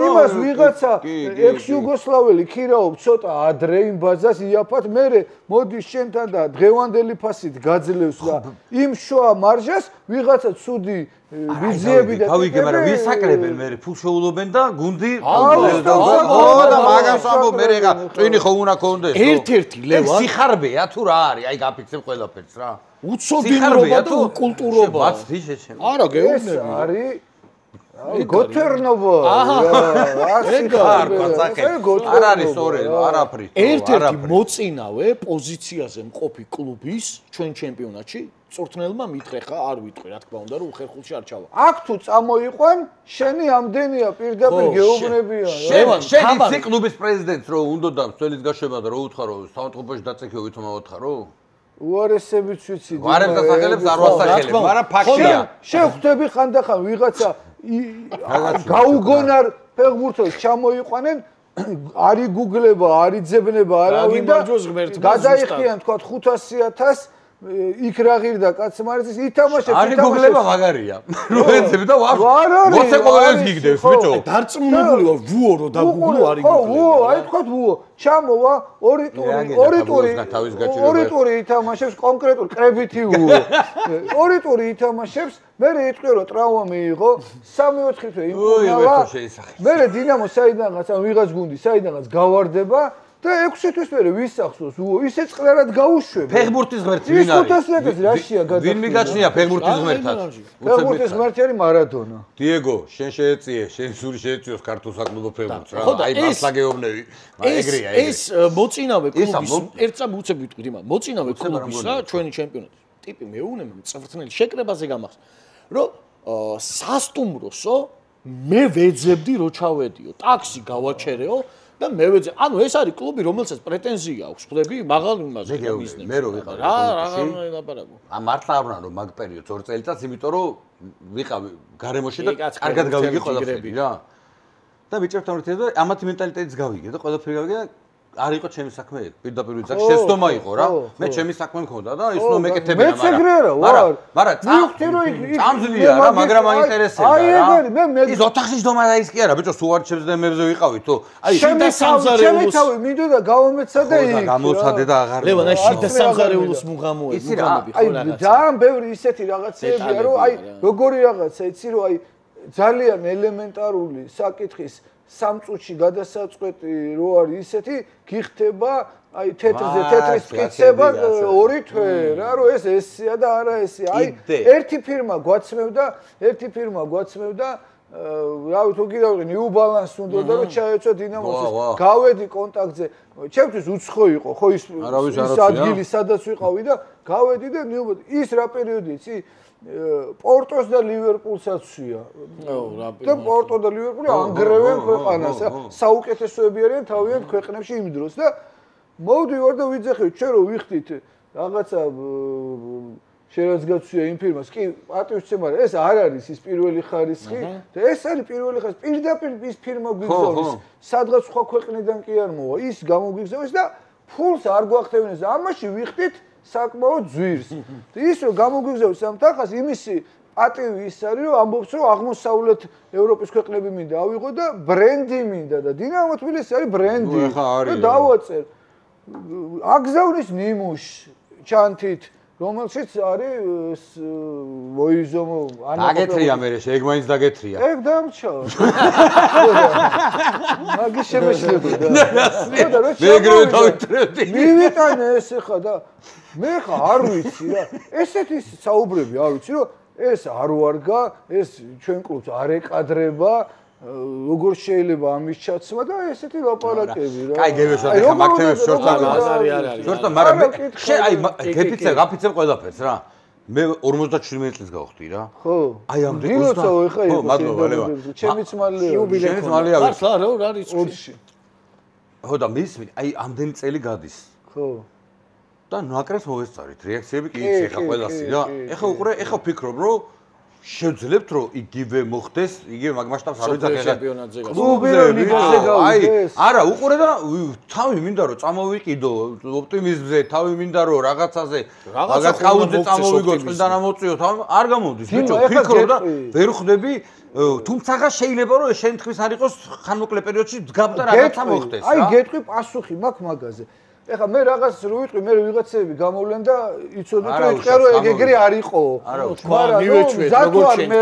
იმას ვიღაცა ექს-იუგოსლაველი ქირაობ ცოტა ადრე იმ ბაზას იაფად, მერე მოდის შენთან და დღევანდელი ფასით გაძლევს და იმ შუა მარჟას ვიღაცა ცუდი ვიზიები და გავიგე, მაგრამ ვისაკრებენ მე ფულშოულობენ და გუნდი და მაგას ამბობ მე რა ტვინი ხო უნდა კონდეს ერთ-ერთი ლევან სიხარბეა თუ რა არის აი გაფიქრებ ყველაფერს რა უცოდინრობა და კულტურობა არა გეუბნები არის გოთერნობა არ არის სწორი არაფერი ერთ-ერთი მოწინავე პოზიციაზე მყოფი კლუბის ჩვენ ჩემპიონატში წვრთნელმა მითხრე ხა არ ვიტყვი რა თქმა უნდა რომ ხერხულში არ ჩავა აქ თუ წამოიყვან შენი ამდენია პირდაპირ გეუბნებიან შენ იცი კლუბის პრეზიდენტს რომ უნდა და წელიწად გაშვება და რო უთხრა რომ საავადმყოფოში დაწექიო ვითომ ავათხარო უარესებიც ვიცი უარეს დასახელებს არ ვასახელებ მაგრამ ფაქტია შევხვდები ხანდახან ვიღაცა გაუგონარ ფეხბურთელს ჩამოიყვანენ არი გუგლება არი ძებნება არავინ და გადაიხიან თქვა 500,000 იქ რა ღირდა კაცს მარიცის ითამაშებს არი გუგლება მაგარია რო ეძებ და მოსეყოლებს გიგდებს ბიჭო დარწმუნებული ვარ ვუო რო დაგუგლო არი გუგლება ვუო აი თქვა ვუო ჩამოვა ორი ტური ითამაშებს კონკრეტულ კრებითი ვუო ორი ტური ითამაშებს მე იტყვი რომ ტრავმა მიიღო 3-4 თვე იმყოლა მე დინამო საიდანაც ან ვიღაც გუნდი საიდანაც გავარდება და 6 თვის მერე ვისახსოვს ისე წყლერად გაუშვებ ფეხბურთის ღმერთი ვინ არის 500,000 რაშია გადაგა ვინ მიგაჩნია ფეხბურთის ღმერთად ფეხბურთის ღმერთი არის მარადონა დიეგო შენ შეეწიე შენ სული შეეწიოს ქართულ საკლუბო ფეხბურთს რა აი მასლაგეობნები ეგრეა ეს მოწინავე კლუბის ერთსამ უცებ ვიტყვით იმან მოწინავე კლუბის რა ჩვენი ჩემპიონატი ტიპი მეუნემა მწვრთნელი შეკრებაზე გამახსოვს რომ სასტუმროსო მე ვეძებდი რო ჩავედიო ტაქსი გავაჩერეო და მე ვეძე ანუ ეს არის კლუბი რომელსაც პრეტენზია აქვს ხდები მაღალ იმაზე მე რო ვიყავი რა ლაპარაკო მართლა არ უნდა რომ მაგ პერიოდს 2 წელიწადს იმიტომ რომ ვიყავი გარემოში და კარგად გავიგე ყველაფერი რა და ბიჭებთან ერთად და ამათი მენტალიტეტიც გავიგე და ყველაფერი გავიგე არ იყო ჩემი საქმე პირდაპირ ვიძახ შეცდომა იყო რა მე ჩემი საქმე მქონდა და ის ნუ მეკეთებინა მაგრამ წამზლია რა მაგრამ მაინტერესებდა რა ის ოთახში ჯდომა და ის კი არა ბიჭო სულ არ ჩემზდემებზე ვიყავი თუ აი შიდა სამზარეულოს მინდოდა გავამეცა და იქ გამოცადე და აღარ ლევან აი შიდა სამზარეულოს მუღამოები ხო აი ძალიან ბევრი ისეთი რაღაცებია რომ აი როგორი რაღაცა იცი რომ აი ძალიან ელემენტარული საკითხის სამწუთში გადასაწყვეტი რო არის ისეთი გიხდება აი თეთრის მტკიცება 2 თვე რა რომ ეს ესია და არა ესია აი ერთი ფირმა გვაცმევდა რავი თუ კიდევ ნიუ ბალანს უნდა და რომ ჩაეცვა დინამოს გავედი კონტაქტზე ჩემთვის უცხო იყო ხო ის ადგილი სადაც ვიყავი და გავედი და ის რა პერიოდი იცი პორტოს და ლივერპულსაც ვშია. და პორტო და ლივერპული ანგრევენ ქვეყანას. საუკეთესოები არიან თავიანთ ქვეყნებში იმ დროს და მოვდივარ და ვიძახევ ჩვენ რომ ვიხდით რაღაცა შერაზგაცია იმ ფირმას. კი, პატივისცემა ეს არ არის ის პირველი ხარისხი და ეს არის პირველი ხარისხი. პირდაპირ ის ფირმა გვიგზავნის. სადღაც სხვა ქვეყნიდან კი არ მოვა. ის გამოგვიგზავნის და ფულს არ გვახდევინეს. ამაში ვიხდით საკმაოდ ძვირს. ის რომ გამოგვიგზავნის ამ თანხას იმისი პატივი ის არის რომ ამბობს რომ აღმოსავლეთ ევროპის ქვეყნები მინდა ავიღო და ბრენდი მინდა და დინამო თბილისი არის ბრენდი და დავაწერ. აგზავნის ნიმუშ ჩანთით რომელშიც არის ვოიზომო დაგეთრია მე ეგ მაინც დაგეთრია ეგ დამრჩა მაგის შემეშლებოდა მე ეგრევე დავიტრევდი მივიტანე ეს ხა და მე ხა არ ვიცი რა ესეთი საუბრები არ ვიცი რომ ეს არ ვარგა ეს ჩვენ კლუბს არ ეკადრება როგორ შეიძლება ამის ჩაცმა და ესეთი ლაპარაკები რა. კაი გევეშოთ ხა მაგთებს შორტ არის. შორტ მაგრამ აი გეთიცე გაფიცებ ყველაფერს რა. მე 57 წელს გავხდი რა. ხო. აი ამდენ გილოცავ ეხა ხო მადლობა ლევა. ჩემიც მალე ჩემიც მალე არის. რა რა რიცხვი. ხო და მისმი აი ამდენ წელი გადის. ხო. და ნაკრებს მოვესწარით რეაქციები კი იცი ხა ყველასი რა. ეხა უყურე ეხა ვფიქრობ რომ შევძლებთ რომ იგივე მოხდეს, იგივე მაგ მასშტაბს არ ვიცი ხა ჩემპიონატზე გასულ. კლუბზე ლიგაზე გავიდეს. არა, უყურე და თავი მინდა რომ წამოვიყიდო ოპტიმიზმზე, თავი მინდა რომ რაღაცაზე მაგას ყაუძე წამოვიგო, წილდან ამოწიო, თავი არ გამოდის, ბიჭო, ფიქრობ და ვერ ხვდები, თუმცა შეიძლება რომ შენ თქვის არ იყოს ხანმოკლე პერიოდში დგაბ და რაღაცა მოხდეს, რა. აი, გეტყვი პასუხი მაქვს მაგაზე. ეხა მე რაღაც რო ვიტყვი, მე ვიღაცები გამოვლენ და იცოდეთ რომ იტყვია რომ ეგრე არ იყო. მაგრამ ზათوار მე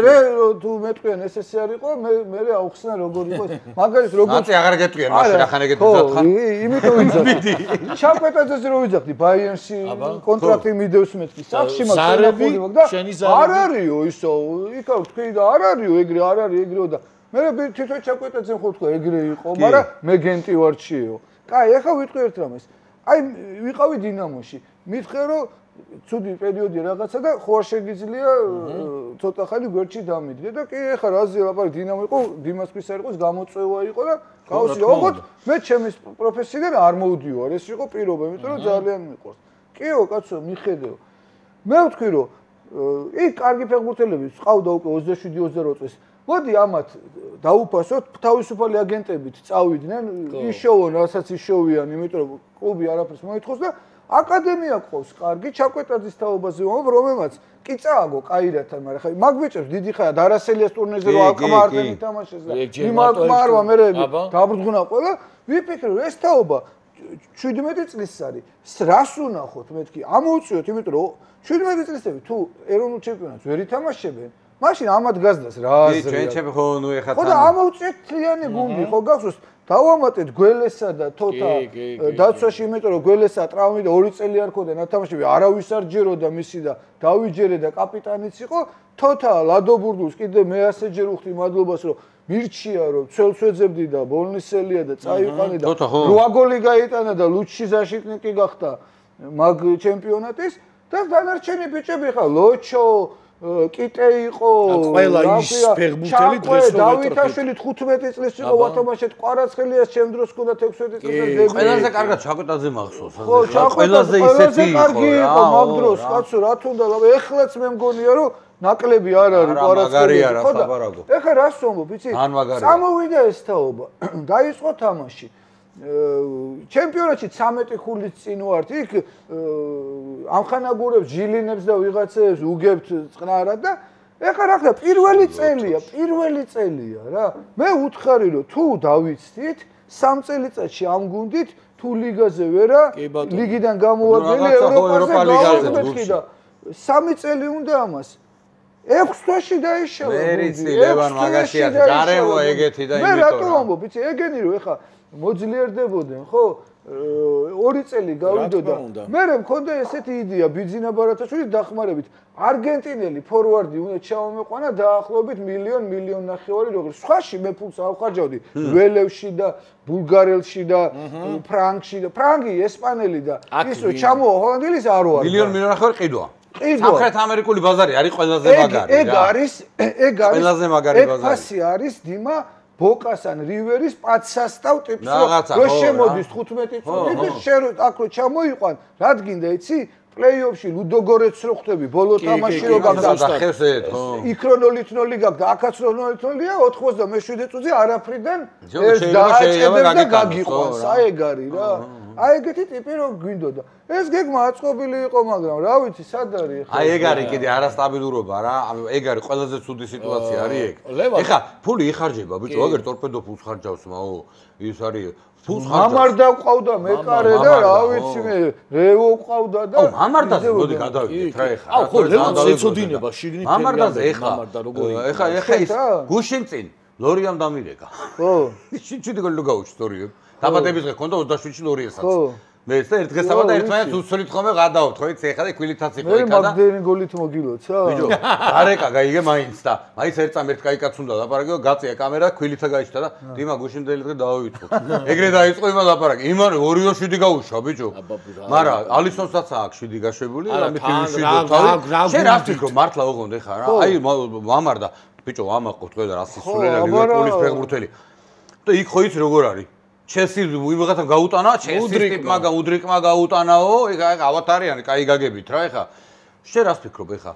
თუ მეტყვიან ეს არ იყო, მე აუხსნა როგორ იყო. მაგალითად როგორ მათი აღარ გეტყვიან მაშინ ახან ეგეთი ზათხან. იმიტომ ვიძახდი. ჩაკვეტაძეზე რო ვიძახდი ბაიერნში კონტრაქტი მიდევს მეთქი. სახში მაქვს არ არისო ისო. იქა თქვი და არ არისო ეგრე არ არის ეგრეო და მე თვითონ ჩაკვეტაძემ ხო თქვა ეგრე იყო, მაგრამ მე გენტი ვარ ჩიო. კაი, ეხა ვიტყვი ერთ რამეს. აი ვიყავი დინამოში. მითხრე რომ ცუდი პერიოდი რაღაცა და ხო არ შეგიძლია ცოტა ხანი გვერდში დამიდგე და კი ეხა რაზე ლაპარაკი დინამო იყო, დიმასკვის არ იყოს, გამოწვევა იყო და გავსი ოღონდ მე ჩემის პროფესიიდან არ მოვდივარ. ეს იყო პირობა, იმიტომ რომ ძალიან მიყვარს. კიო, კაცო, მიხედეო. მე ვთქვი რომ იქ კარგი ფეხბურთელები ყავდა უკვე 27-28 წელს. მოდი ამათ დაუფასოთ, თავისუფალი აგენტებით წავიდნენ, იშოვონ, რასაც იშოვიან, იმიტომ რომ კლუბი არაფერს მოითხოვს და აკადემია ყავს კარგი, ჩაკვეტაძის თაობაზე ვამბობ, რომელმაც კი წააგო კაირათან, მაგრამ ხა მაგ ბიჭებს დიდი ხაა დარასელიას ტურნირზე რო აკმარდნენ ითამაშეს და იმაკმარვა მე დაბრუნდა ყველა, ვიფიქრე რომ ეს თაობა 17 წლის არის. რას უნახოთ მეთქი? ამოვწიოთ, იმიტომ რომ 17 წლისები თუ ეროვნულ ჩემპიონატს ვერ ითამაშებენ მაშინ ამათ გაზდას რა აზრია? ჩვენ ჩემ ხო ნუ ეხა ხო და ამოვწიეთ თლიანი გუნდი, ხო გახსოვს? დავამატეთ გველესა და თოთა დაცვაში, იმიტომ რომ გველესა ტრავმი და 2 წელი არ ქონდა ნათამაშები, არავის არ ჯეროდა მისი და დავიჯერე და კაპიტანიც იყო. თოთა ლადობურდულს კიდე მე ასე ჯერ უხდი მადლობას რომ მირჩია რომ ცელს ვეძებდი და ბოლნისელია და წაიყვანე და 8 გოლი გაიტანა და ლუჩი ზაშიტნიკი გახდა მაგ ჩემპიონატის და დანარჩენი ბიჭები ხა ლოჩო კიტე იყო ყველა ის ფეხბურთელი დღეს რო დავითაშვილი 15 წლის იყო ვათამაშეთ ყვარაცხელიას ჩემ დროს ჰქონდა 16 წელს ყველაზე კარგად ჩაკვეტაძე მახსოვს ყველაზე ისეთი იყო მაგ დროს კაცო რა თუნდა ეხლაც მე მგონია რომ ნაკლები არ არის ყვარაცხელია ხო ეხა რას ვამბობ იცი წამოვიდა ეს თაობა დაიწყო თამაში ჩემპიონატში 13 ხულით წინ ვართ იქ ამხანაგურებს ჟილინებს და ვიღაცებს უგებთ წყნარად და ეხლა რა ხდება პირველი წელია რა მე უთხარი რომ თუ დავიცდით 3 წელიწადში ამ გუნდით თუ ლიგაზე ვერა ლიგიდან გამოვარდნელი ევროპა ლიგაზე და 3 წელი უნდა ამას 6 თვეში დაიშალა მე რიცი ლევან მაგაშია გარემო ეგეთი და იმითო მე რატო ვამბობ იცი ეგენი რომ ეხლა მოძლიერდებოდნენ ხო 2 წელი გავიდოდა მე მქონდა ესეთი იდეა ბიძინა ბარათაშვილის დახმარებით არგენტინელი ფორვარდი უნდა ჩავამეყვანა დაახლოებით მილიონ ნახევარი როგორ სხვაში მე ფულს ავხარჯავდი ველევში და ბულგარელში და ფრანგში და ფრანგი ესპანელი და ისო ჩამოვა ჰოლანდიელის არ ვარ მილიონ ნახევარი ყიდვა სამხრეთ ამერიკული ბაზარი არის ყველაზე მაგარი ეგ არის ყველაზე მაგარი ბაზარი ეგ ფასი არის დიმა ბოკასან რივერის პაცსასტავ ტიპს რო შემოდის 15 წუთით და შენ აქ რო ჩამოიყვან რადგინდა იცი პლეიოფში ლუდოგორეთს რო ხვდები ბოლო თამაში რო გაგდახევსეთ ხო იქ რო 0-0 გაგდა აქაც რო 0-0-ია 87 წუთზე არაფრიდან ეს დააჭერდა და გაგიყვანს აი ეგ არის რა აი ეგეთი ტიპი რო გვინდოდა. ეს გეგმა აწყობილი იყო, მაგრამ რა ვიცი, სად არის ახლა? აი ეგ არის კიდე არასტაბილურობა რა. ეგ არის ყველაზე ცუდი სიტუაცია არის ეგ. ეხლა ფული იხარჯება, ბიჭო, აგერ ტორპედო ფულს ხარჯავს, მაო. ის არის ფულს ხარჯავს. მამარდა ყავდა მეკარე და რა ვიცი მე, რეო ყავდა და აუ, მამარდაზე მოდი გადავიდეთ რა ეხლა. აუ, ხო, ლევანს ეცოდინება შიგნით. მამარდაზე ეხლა. ეხლა ის გუშინ წინ ლორიამ დამირეკა. ხო. შიჩიდი გოლო გაუჩ ლორიამ. დაბადების დღე ქონდა 27-ში ლორიასაც. ხო. მე ეს ერთ დღესამა და ერთმანეთს უსწრით ხომე გადავთ, ხო იცი, ეხლა და კვილითაც იყო იქა და მე მაგდენი გოლით მოგილოცა? ბიჭო, გარეკა გაიგე მაინც და მაინც ერთამ ერთ კაიკაც უნდა ლაპარაკო, გაწია კამერა, კვილითა გაიჩნდა და დიმა გუშინდელი დღე დავივიწყო. ეგრე დაიწყო იმა ლაპარაკი. იმან 2-7 გაუშვა, ბიჭო. მაგრამ ალისონსაც აქვს 7 გაშვებული, რამე ფილმში თავი. შენ რა ვფიქრო, მართლა ოღონდ ეხა რა. აი ვამარდა, ბიჭო, ვამაყობთ ყველა რა სისულელა ლივერპულის ფეხბურთელი. და იქ ხო იცი როგორ არის? ჩელსი ვიღაცამ გაუტანა, ჩელსის ტიპმა უდრიკმა გაუტანაო, ეგ ავატარიანი, კაი გაგებით რა ეხა. შენ რას ფიქრობ ეხა?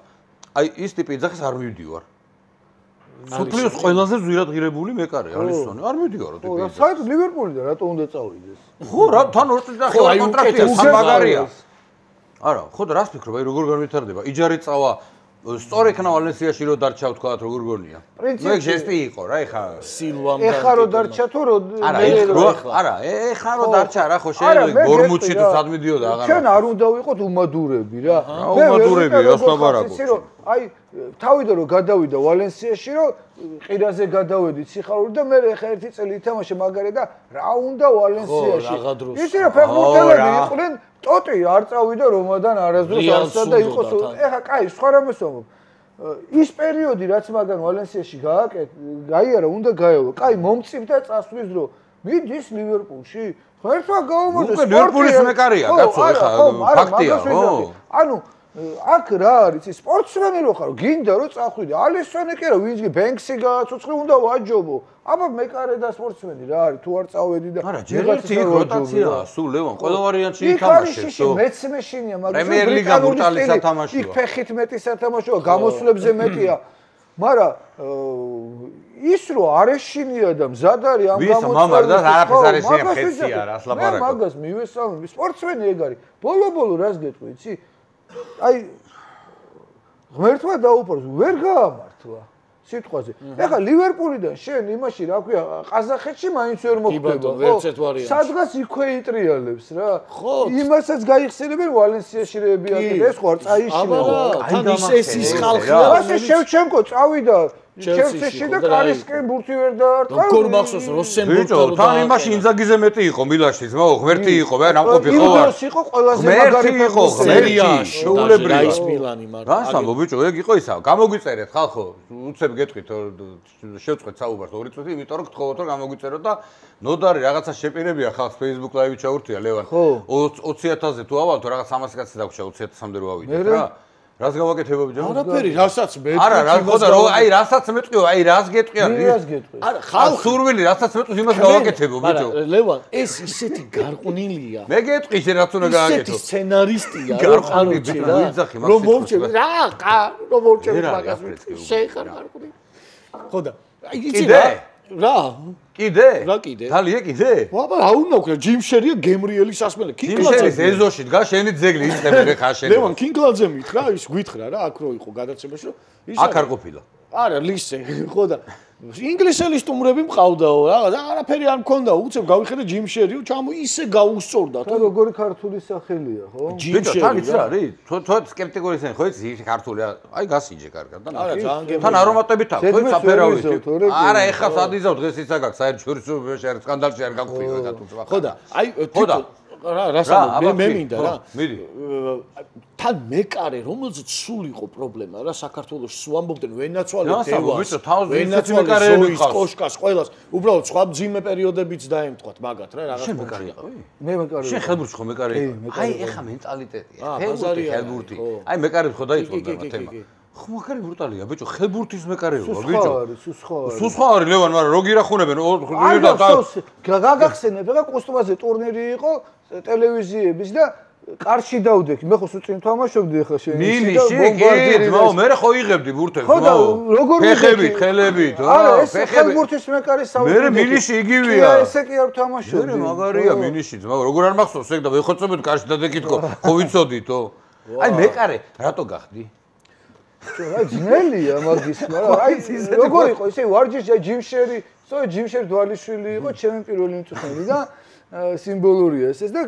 აი ის ტიპი ძახის არ მივდივარ. სოფლიოს ყველაზე ზვირადღირებული მეკარე ალისონი, არ მივდივარო ტიპი. ხო, საერთოდ ლივერპული და რატო უნდა წავიდეს? ხო, რა თან 2 წელი და ხელა კონტრაქტია, სამაგარია. არა, ხო და რას ფიქრობ, აი როგორ განვითარდება? იჯარი წავა სწორ იქნა ვალენსიაში რო დარჩა თქვა როგორ გონია. მე ჟესტი იყო რა ეხა სილვამ და ეხა რო დარჩა თუ რო არა ეხა რო დარჩა რა ხო შეიძლება ბორმუთში თუ სად მიდიოდა აღარა. ჩვენ არ უნდა ვიყოთ უმადურები რა. უმადურები ასლაბარაკო. აი თავიდან რო გადავიდა ვალენსიაში რო ყირაზე გადავედი სიხარული და მე ეხა ერთი წელი ითამაშე მაგარი და რა უნდა ვალენსიაში. ისე რა ფეხბურთელები იყვნენ ტოტი არ წავიდა რომადან არასდროს არსა და იყოს ეხა კაი სხვა რამეს ვამბობ ის პერიოდი რაც მაგან ვალენსიაში გაიარა უნდა გაევა კაი მომწიფდა წასვლის დრო მიდის ლივერპულში ხერხა გაუმოწეს უკვე ლივერპულის მეკარია კაცო ეხა ფაქტია ხო ანუ აქ რა არის სპორტსმენი რო ხარ გინდა რომ წახვიდე ალისონი კი რა ვინც ბენქსი გააცოცხლე უნდა ვაჯობო აბა მეკარე და სპორტსმენი რა არის თუ არ წავედი და არა ჯერ ერთი როტაცია სულ ლევან ყველა ვარიანტში ითამაშებს ხო მეც მეშინია მაგრამ პრემიერ ლიგა ბრუტალი სათამაშოა იქ ფეხით მეტი სათამაშოა გამოსვლებზე მეტია მაგრამ ის რო არ ეშინია და მზად არის ამ გამოსვლებზე ვის მამარ და არაფერს არ ეშინია ხეცია რა ასლაბარაკო მე მაგას მივესალმები სპორტსმენი ეგ არის ბოლო რას გეტყვი იცი აი ღმერთმა დაუპარს ვერ გაამართლა სიტყვაზე ეხლა ლივერპულიდან შენ იმაში რა ქვია ყაზახეთში მაინც ვერ მოხდება ხო სადღაც იქვე იტრიალებს რა იმასაც გაიხსენებენ ვალენსიაში რეებიაკეთ ეს ხო არ წაიშინება თან ის ხალხია ასე შევჩენკო წავიდა ჩელსიში და კარისკენ ბურთი ვერ დაარტყა როგორ მახსოვს როსენბურგ თან იმაში ინზაგიზე მეტი იყო მილანში ძმაო ღმერთი იყო მე ნამყოფი ხო ვარ ის იყო ყველაზე მაგარი იყო ღმერთი შეულებრივი ის მილანი მაგრამ რა სამბო ბიჭო ეგ იყო ისა გამოგვიწერეთ ხალხო უცებ გეტყვით შევწყვეთ საუბარს 2 წუთი იმიტომ რომ გთხოვოთ რომ გამოგვიწეროთ და ნოდარი რაღაცა შეპირებია ხალხს Facebook live-ი ჩაურთია ლევან 20000-ზე თუ ავალთ რაღაც 300 კაცი დაგვრჩა 20000-მდე რო ავიდეთ რა რას გავაკეთებო ბიჭო? არაფერი, რასაც მეტყვი. არა, რა ხოდა რომ აი რასაც მეტყვიო, აი რას გეტყვი არის? რას გეტყვი? არა, ხალხი სურვილი რასაც მეტყვის იმას გავაკეთებო ბიჭო. არა, ლევან, ეს ისეთი გარყვნილია. მე გეტყვი შენ რაც უნდა გააკეთო. ისეთი სცენარისტია, რომ მოვჭები რა, რომ მოვჭები მაგას. შეიხარ გარყვნი. ხოდა, აი იცი რა? კიდე? რა კიდე? თალია კიდე? აბა რა უნდა ვქნა, ჯიმ შერია გემრიელის ასმელი. კინკლაძე ეზოში დგა, შენი ძეგლი იწებენ ხა შენ. ლევან კინკლაძე მითხრა, ის გვითხრა რა, აქ რო იყო გადაცემაში, რომ ის აქ არ ყოფილა. არა, ლისე, ხო და ინგლისელი სტუმრები მყავდაო, რაღაც არაფერი არ მქონდა, უცებ გავიხედე ჯიმ შერიო, ჩამო ისე გაუსწორდა. ხო, როგორი ქართული სახელია, ხო? ჯიმ შერი. თან იცი რა არის? თუ სკეპტიკური ისე ხო იცი, ის ქართული აი გასინჯე კარგად და არა, ძალიან გემრიელი. თან არომატებით აქვს, ხო, საფერავით. არა, ეხლა სადიზავ დღეს ისა გაქვს, საერთაშორისო სკანდალში არ გაგხვიო ეხლა თუ სხვა. ხო და აი რა მე მინდა რა. მიდი. თან მეკარე რომელზეც სულ იყო პრობლემა რა საქართველოს სულ ამბობდნენ ვენაცვალეთ დევას ვენაცვალეთ კოშკას ყველას უბრალოდ სხვა მძიმე პერიოდებიც დაემთხვათ მაგათ რა რაღაც მეკარე იყავი მე მეკარე შენ ხელბურთში ხო მეკარე აი ეხა მენტალიტეტია ხელბურთი აი მეკარებს ხო დაიწყო და თემა ხო მაგარი ბრუტალია ბიჭო ხელბურთის მეკარეობა ბიჭო სულ სხვა არის ლევან მაგრამ რო გირახუნებენ გაგახსენებ რა კოსტუმაზე ტურნირი იყო ტელევიზიების და კარში დავდექი, მე ხო სუწინ თამაშობდი ახლა შენ. ნილიში კი, მე ხო იღებდი ბურთებს, ხო და როგორ ფეხებით, ხელებით, არა, ეს ხელბურთის მეკარის საუბარი. მე მინიში იგივეა. ესე კი არ თამაშობდი. მე მაგარია მინიში, ძმა, როგორ არ მახსოვს ეგ და ვეხოცებოდ კარში დადეკითქო, ხო ვიცოდითო. აი მეკარე, რატო გახდი? რა ძნელია მაგის, მაგრამ აი როგორ იყო ესე ვარჯიში ჯიმშერი, სწორედ ჯიმშერ დვალიშვილი იყო ჩემი პირველი მწვრთნელი და სიმბოლურია ეს და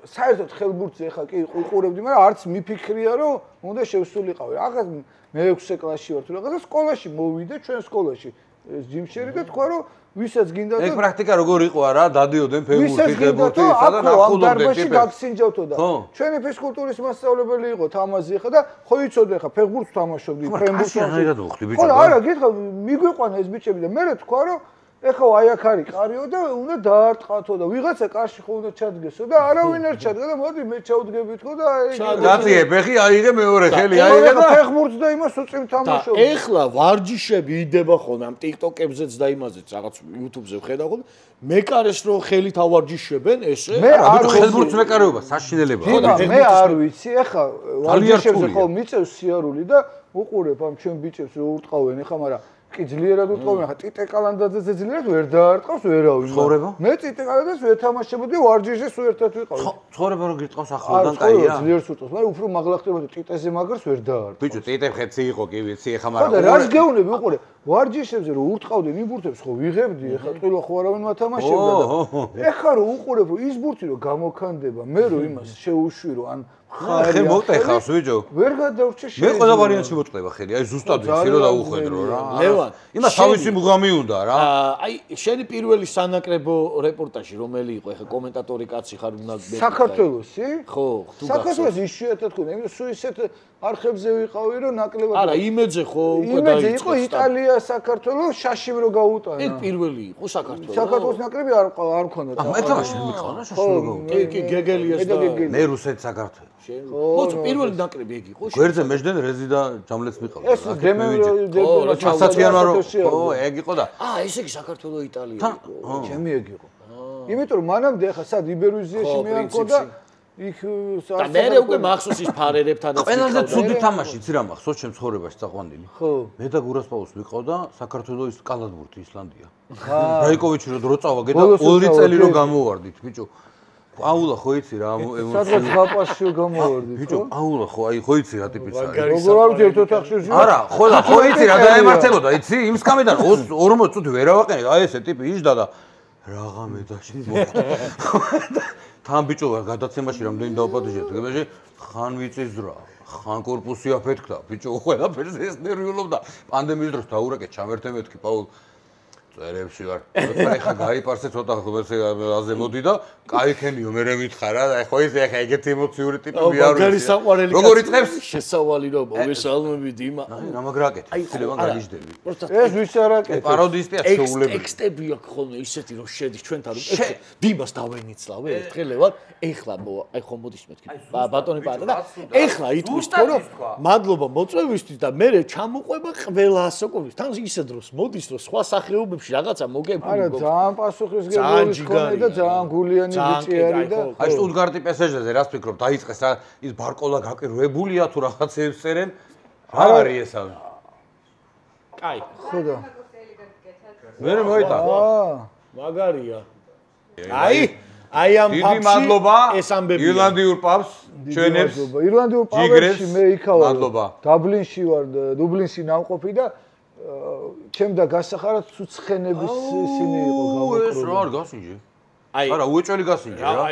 საერთოდ ხელბურთზე ხა კი უყურებდი, მაგრამ არც მიფიქრია რომ უნდა შევსულიყავი. ახლა მე 6 კლასში ვარ თუ რაღაცა სკოლაში მოვიდე ჩვენ სკოლაში ეს ჯიმშერი და თქვა რომ ვისაც გინდა და ეგ პრაქტიკა როგორ იყო არა დადიოდნენ ფეხბურთი ხებურთი სადა ნახულობდნენ ტიპები გაგსინჯავთო და ჩვენი ფიზკულტურის მასწავლებელი იყო თამაზი ხა და ხო იცოდე ხა ფეხბურთს თამაშობდი ფრენბურთს ხო არა გითხა მიგვიყვანა ეს ბიჭები და მე თქვა რომ ეხლა აი აქ არის კარიო და უნდა დაარტყათო და ვიღაცა კარში ხო უნდა ჩადგესო და არავინ არ ჩადგა და მოდი მე ჩავდგებითო და რატია ფეხი აიღე მეორე ხელი აიღე და ფეხბურთს და იმას უწევ თამაშობ და ეხლა ვარჯიშები იდება ხოლმე ამ TikTok-ებზეც და იმაზეც რაღაც YouTube-ზე ვხედავ ხოლმე მეკარეს რო ხელით ავარჯიშებენ ესე მე არ ხელბურთს მეკარეობა საშინელებაა მე არ ვიცი ეხლა ვარჯიშებზე ხო მიწევს სიარული და უყურებ ამ ჩვენ ბიჭებს რო ურტყავენ ეხლა მაგრამ კი ძლიერად უტყავენ ხა ტიტე კალანდაძეზე ძლიერად ვერ დაარტყავს ვერავინ ცხოვრება მე ტიტე კალანდაძეს ვერ თამაშებოდი ვარჯიშზე სულ ერთად ვიყავი ცხოვრება რო გიტყავს ახლოდან კაია ძლიერს უტყავს მაგრამ უფრო მაგლა ხდებოდა ტიტეზე მაგარს ვერ დაარტყავს ბიჭო ტიტე ხეცი იყო კი ვიცი ეხა მაგრამ ხო და რას გეუნები უყურე ვარჯიშებზე რო ურტყავდნენ იმ ბურთებს ხო ვიღებდი ეხა წვილა ხო არავინ მათამაშებდა და ეხა რო უყურებ რომ ის ბურთი რო გამოქანდება მე რო იმას შეუშვირო ან ხე მოტეხავს ბიჭო ვერ გადავრჩე მე ყველა ვარიანტში მოწყდება ხელი აი ზუსტად ვიცი რომ დაუხედრო რა ლევან იმას თავისი მუღამი უნდა რა აი შენი პირველი სანაკრებო რეპორტაჟი რომელი იყო ეხა კომენტატორი კაცი ხარ უნდა საქართველოსი ხო თუ საქართველოს იშვიათად ხონდა იმიტომ სულ ისეთ არხებზე ვიყავი რომ ნაკლებად არა იმედზე ხო უკვე იმედზე იყო იტალია საქართველოს შაშიმ რო გაუტანა ეგ პირველი იყო საქართველოს საქართველოს ნაკრები არ მქონდა მე თამაში მიყავნა შაშიმ რო გაუტანა კი გეგელიას და მე რუსეთ საქართველოს მოწ პირველი ნაკრები ეგ იყო გვერდზე მეждენ რეზი და ჯამლეც მიყავდა ეს დემე ჩასაციანმა რო ო ეგ იყო და ესე იგი საქართველოს იტალია იყო ჩემი ეგ იყო იმიტომ რომ მანამდე ხა სად იბერვიზიაში მე არ მქონდა იქ და მე უკვე მახსოვს ის ფარერებთანაც ყველაზე ცუდი თამაში იცი რა მახსოვს ჩემ ცხოვრებაში წაყვანილი ხო მე და გურასპაუს ვიყავდა საქართველოს კალათბურთი ისლანდია რაიკოვიჩი რო წავა გედა 2 წელი რო გამოვარდით ბიჭო პაულა ხო იცი რა სადღაც გაპასში გამოვარდით ბიჭო პაულა ხო აი ხო იცი რა ტიპის არის როგორ არ ვიცი ერთ ოთახში არა ხო იცი რა დაემართებოდა იცი იმ სკამიდან 40 წუთი ვერ ავაყენე აი ესე ტიპი იჯდა და რაღა მედაში მოხდა თან ბიჭო გადაცემაში რამდენი დავაპატიჟეთ გებეში ხან ვიციზრა ხან корпуსი აფეთქდა ბიჭო ყველაფერს ეს ნერვიულობდა პანდემიის დროს დაურეკე ჩამერთე მეთქი პაულ წერებში ვარ ეხა გაიპარსე ცოტა ხუბერზე აზე მოდი და кайქენიო მე მითხარა და ხო ის ეხა ეგეთი ემოციური ტიპი არ ვიცი როგორ იწყებს შესავალი რომ მოგესალმები დიმა რა მაგრაკეთი ცდილებან გაგიჟდები ეს ვის არაკეთებს პაროდისტია შეულები ტექსტები აქვს ხოლმე ისეთი რომ შედის ჩვენთან რომ დიმას დავენიცლავე ერთხელევარ ეხლა აი ხომ მოდის მეთქი ბატონი პატა და ეხლა იტყვის თქო რომ მადლობა მოწვევისთვის და მე ჩამოყვება ყველა ასაკობის თან ისე დროს მოდის რომ სხვა სახეობებში რაღაცა მოგებული არა ძალიან პასუხისმგებლობის ქონე და ძალიან გულიანი ბიჭი არის და აი შტუტგარტი პესეჟზე რას ფიქრობ დაიწყეს რა ის ბარკოლა გაკირვებულია თუ რაღაცებს წერენ რა არის ესა კაი ხო და მე მოიტა მაგარია აი ამ დიდი მადლობა ეს ამბები ირლანდიურ პაბს ჩვენებს ირლანდიურ პაბში მე იქავარ მადლობა დაბლინში ვარ დუბლინში ნავყოფი და ჩემდა გასახარად ცუცხენების ისინი იყო გამოკრული. ეს რა არ გასინჯე? არა, უეჭველი გასინჯე რა.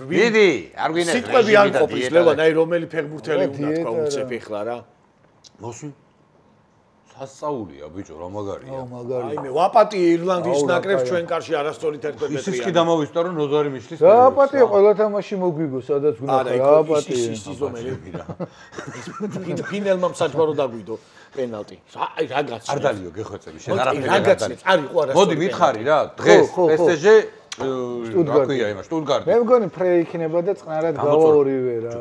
დიდი, არ გვინდა. სიტყვები არ ყოფის, ლევან, აი რომელი ფეხბურთელი უნდა თქვა უცებ ეხლა რა. მოსვი. სასწაულია ბიჭო, რა მაგარია. მაგარია. აი მე ვაპატიე ირლანდიის ნაკრებს ჩვენ კარში არასწორი 11 მეტრია. ისიც კი დამოვისტო რომ ნოზარი მიშლის. რა აპატია ყველა თამაში მოგვიგო, სადაც გუნდა რა აპატია. ის რომელი რა. ფინელმა საჯარო დაგვიდო. პენალტი. აი რა გაცნობს. არ დალიო გეხვეწები, შენ არაფერი არ გაცნობს. არ იყო არასწორი. მოდი მითხარი რა, დღეს PSG რაკია იმას, შტუტგარტი. მე მგონი ფრე იქნება და წყნარად გავა ორივე რა.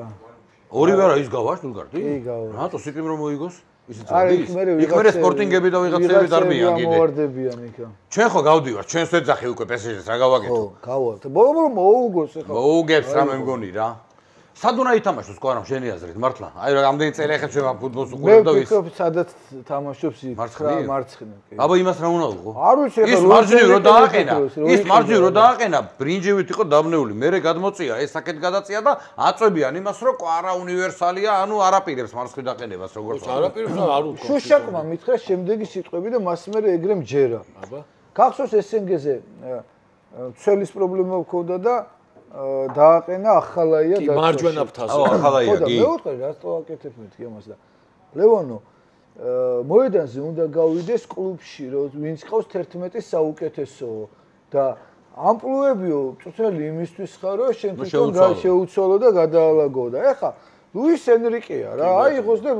ორივე რა ის გავა შტუტგარტი? კი გავა. რატო სიტიმ რომ მოიგოს? ისიც არა, იქ მე სპორტინგები და ვიღაცები დარბიან კიდე. მოვარდებიან იქა. ჩვენ ხო გავდივართ, ჩვენს ვეძახი უკვე PSG-ს რა გავაკეთო? ხო, გავართ. ბოლო მოუგოს ეხლა. მოუგებს რა მე მგონი რა. სად უნდა ითამაშოს კვარამ შენი აზრით მართლა? აი რამდენი წელი ახლა ჩვენ ფუტბოლს უყურებ და ის. მე ვფიქრობ სადაც თამაშობს იქ მარცხნივ. აბა იმას რა უნდა უყო? არ ვიცი ის მარჯვნივ რო დააყენა. ის მარჯვნივ რო დააყენა, ბრინჯივით იყო დაბნეული. მერე გადმოწია, ეს საკეთ გადაწია და აწვევიან იმას, რომ კვარა უნივერსალია, ანუ არაპირებს მარცხნივ დაყენებას როგორც. არაპირებს არ უყო. შუშაკმა მითხრა შემდეგი სიტყვები და მას მერე ეგრე მჯერა. აბა. გახსოვს SNG-ზე ცელის პრობლემა ჰქონდა და დააყენა ახალაია და მარჯვენა ფთაზე. ახალაია კი. მე ვთქვი რა წავაკეთებ მეთქი ამას და ლევონო მოედანზე უნდა გავიდეს კლუბში რომ ვინც ყავს 11 საუკეთესო და ამპლუებიო წუთელი იმისთვის ხარ რომ შენ თვითონ შეუცვალო და გადაალაგო და ეხა ლუის ენრიკეა რა აი იყოს და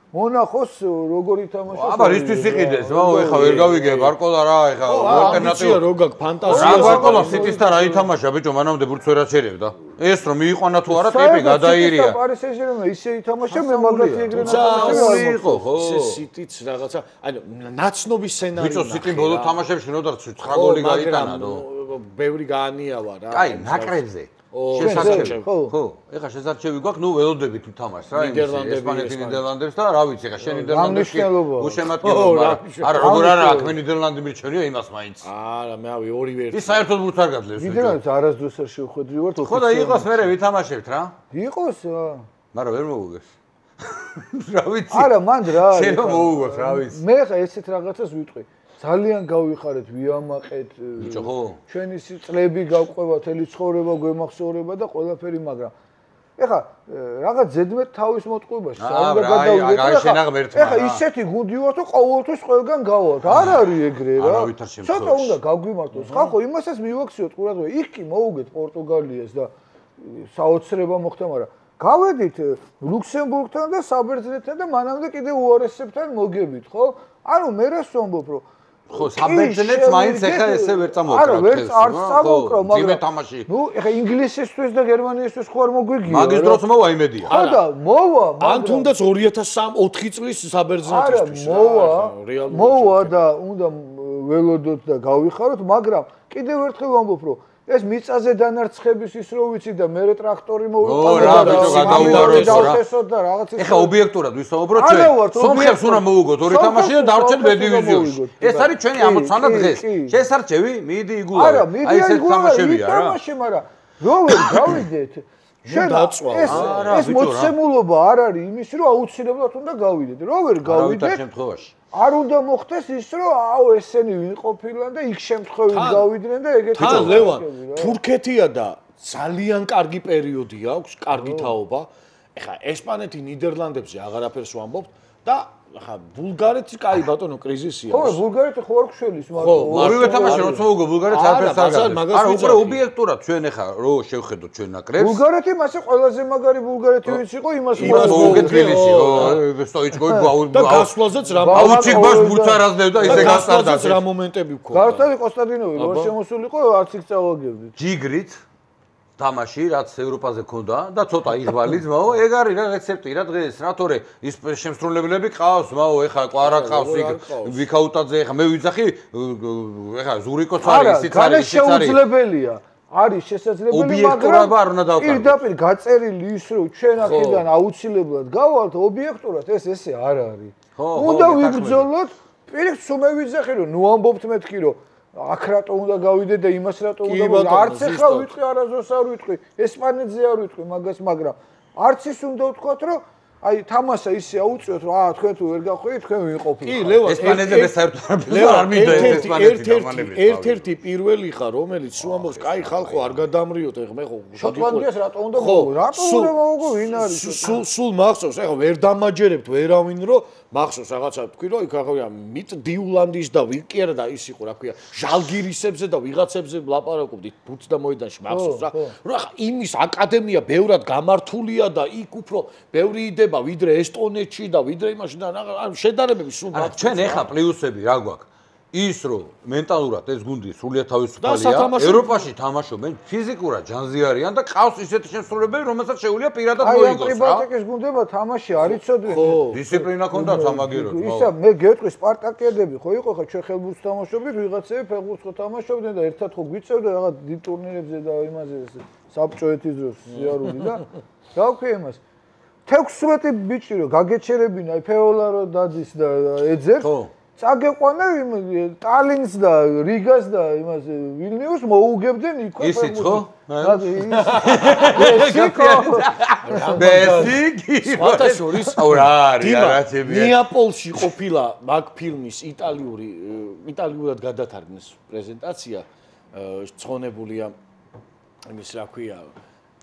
მონახოს როგორ ითამაშოს აბა რისთვის იყიდეს ვაო ეხა ვერ გავიგე ბარკოლა რა ეხა ალტერნატივა რო გაქვს ფანტაზია რა ბარკოლა სიტისთან რა ითამაშა ბიჭო მანამდე ბურთს ვერ აჩერებდა ეს რომ მიიყვანა თუ არა ტიპი გადაირია პარის სენ-ჟერმენი ისე ითამაშა მე მაგათი ეგრე იყო ხო ისე სიტიც რაღაცა ანუ ნაცნობი სცენარი ბიჭო სიტი ბოლო თამაშებში ნოდა 9 გოლი გაიტანა ნო ბევრი გაანიავა რა კაი ნაკრებზე შესაძლებელი ხო ეხა შესაძლებელი გვაქვს ნუ ველოდებით თამაშს რა ესპანეთი ნიდერლანდებს და რა ვიცი ეხა შენ ნიდერლანდებში უშემატკივრობა არა როგორ არა აქ მე ნიდერლანდი მირჩენია იმას მაინც არა მე ავი ორივე ერთი ის საერთოდ ბურთს არ გაძლევს ნიდერლანდს არასდროს არ შევხვედრი ვარ ხო და იყოს მე ვითამაშებთ რა იყოს მაგრამ ვერ მოუგეს რა ვიცი არა მანდ რა შენ რომ მოუგოს რა ვიცი მე ხა ესეთ რაღაცას ვიტყვი ძალიან გავიხარეთ ვიამაყეთ ბიჭო ხო ჩვენი წლები გავყვება თელი ცხოვრება გვემახსოვრება და ყველაფერი მაგრამ ეხა რაღაც ზედმეტ თავის მოტყუებაში სამ გადავიდეთ ეხა ისეთი გუნდი ვარ თუ ყოველთვის ყველგან გავალთ არ არის ეგრე რა ცოტა უნდა გავგვიმართოს ხალხო იმასაც მივაქციოთ ყურადღება იქ კი მოუგეთ პორტუგალიას და საოცრება მოხდა მაგრამ გავედით ლუქსემბურგთან და საბერძნეთთან და მანამდე კიდე უარესებთან მოგებით ხო ანუ მე რას ვამბობ რომ ხო საბერძნეთს მაინც ახლა ესე ვერ წამოვკრავ არა ვერ არც წამოვკრავ მაგრამ თამაში ნუ ახლა ინგლისისთვის და გერმანიისთვის ხო არ მოგვიგია მაგის დროს მოვა იმედია ხო და მოვა ან თუნდაც 2003-4 წლის საბერძნეთისთვის არა მოვა და უნდა ველოდოთ და გავიხაროთ მაგრამ კიდევ ერთხელ ვამბობ რომ ეს მიწაზე დანარცხების ის რო ვიცი და მე ტრაქტორი მოვიყავდა და გადავდაროთ და რაღაც ის ეხა ობიექტურად ვისაუბროთ ჩვენ სომხებს უნდა მოუგოთ ორი თამაში და დარჩენ ბედივიზიონში ეს არის ჩვენი ამოცანა დღეს შესარჩევი მიდი იგულავე აი ეს თამაშებია რა თამაში მაგრამ რო ვერ გავიდეთ შენ ეს მოცემულობა არ არის იმის რომ აუცილებლად უნდა გავიდეთ რო ვერ გავიდეთ შემთხვევაში არ უნდა მოხდეს ის რომ აუ ესენი ვინ ყოფილან და იქ შემთხვევით გავიდნენ და ეგეთი თან ლევან თურქეთია და ძალიან კარგი პერიოდი აქვს კარგი თაობა ეხა ესპანეთი ნიდერლანდებზე აღარაფერს ვამბობთ და ხა ბულგარეთი კაი ბატონო კრიზისია ხო ბულგარეთი ხო არ გშველის მაგრამ ორივე თამაში როცა უგო ბულგარეთს არაფერს არ გაძლევს არა უკვე ობიექტურად ჩვენ ეხა რო შევხედოთ ჩვენ ნაკრებს ბულგარეთი მასე ყველაზე მაგარი ბულგარეთი ვინც იყო იმას მოუგე თბილისში ო სტოიჩკოვი და გასვლაზეც რა აუჩიკბას ბურთს არ აძლევდა ისე გასტარდა რა მომენტები გქონდა გასტარი ყოსტადინოვი რო შემოსულიყო არც იქ წავაგებდით ჯიგრით თამაში რაც ევროპაზე ქონდა და ცოტა იღბალი ძმაო ეგ არის რა რეცეპტი რა დღეს რა თორე ის შემსრულებლები ყავს მაო ეხა კვარა ყავს იქ ვიქაუტაძე ეხა მე ვიძახი ეხა ზურიკოც არის ისიც არის ისიც არის შეუძლებელია არის შესაძლებელი მაგრამ პირდაპირ გაწერილი ის რომ ჩვენ აქედან აუცილებლად გავალთ ობიექტურად ესე არ არის უნდა ვიბრძოლოთ პირიქს მე ვიძახი რომ ნუ ამბობთ მეთქი რომ აქ რატო უნდა გავიდე და იმას რატო უნდა არც ახლა ვიტყვი არასდროს არ ვიტყვი ესპანეთზე არ ვიტყვი მაგას მაგრამ არც ის უნდა ვთქვათ რომ აი თამაშა ისე აუწიოთ რომ აა თქვენ თუ ვერ გახვიდით თქვენ ვინ ყოფილ კი ლევან ესპანეთზე საერთოდ არ მინდა ესპანეთი ერთ-ერთი პირველი ხარ რომელიც სულ ამბობს კაი ხალხო არ გადამრიოთ ეხ მე ხო შოტლანდიას რატო უნდა მოვუგო რატო უნდა მოვუგო ვინ არის სულ მახსოვს ეხა ვერ დამაჯერებთ ვერავინ რომ მახსოვს რაღაცა თქვი რომ იქ აღია მით დიულანდის და ვიკი არა და ის იყო რა ქვია ჟალგირისებზე და ვიღაცებზე ლაპარაკობდით ბურთს და მოედანში მახსოვს რა რომ ახლა იმის აკადემია ბევრად გამართულია და იქ უფრო ბევრი იდება ვიდრე ესტონეთში და ვიდრე იმაში და შედარებები სულ მახსოვს ჩვენ ეხლა პლუსები რა გვაქვს ის რომ მენტალურად ეს გუნდი სრულიად თავისუფალია, ევროპაში თამაშობენ, ფიზიკურად ჯანზი არიან და ყავს ისეთი შემსრულებელი, რომელსაც შეუძლია პირადად მოიგოს რა. აი, პრიბალტიკის გუნდებმა თამაში არ იცოდნენ. დისციპლინა ჰქონდათ სამაგიეროდ. ისა მე გეტყვი სპარტაკიადები ხო იყო ხა ჩვენ ხელბურთს თამაშობდით, ვიღაცები ფეხბურთს ხო თამაშობდნენ და ერთად ხო გვიწევდა რაღაც დიდ ტურნირებზე და იმაზე საბჭოეთის დროს სიარული და გავქვი იმას. 16 ბიჭი რო გაგეჩერებინა ფეოლა რო დადის და ეძებს წაგეყვანა ტალინს და რიგას და იმას ვილნიუს მოუგებდნენ იქ ისიც ხო? ბესიკი სხვათა შორის არაცებია ნეაპოლში ყოფილა მაგ ფილმის იტალიურად გადათარგმნის პრეზენტაცია ცხონებულია იმის რა ქვია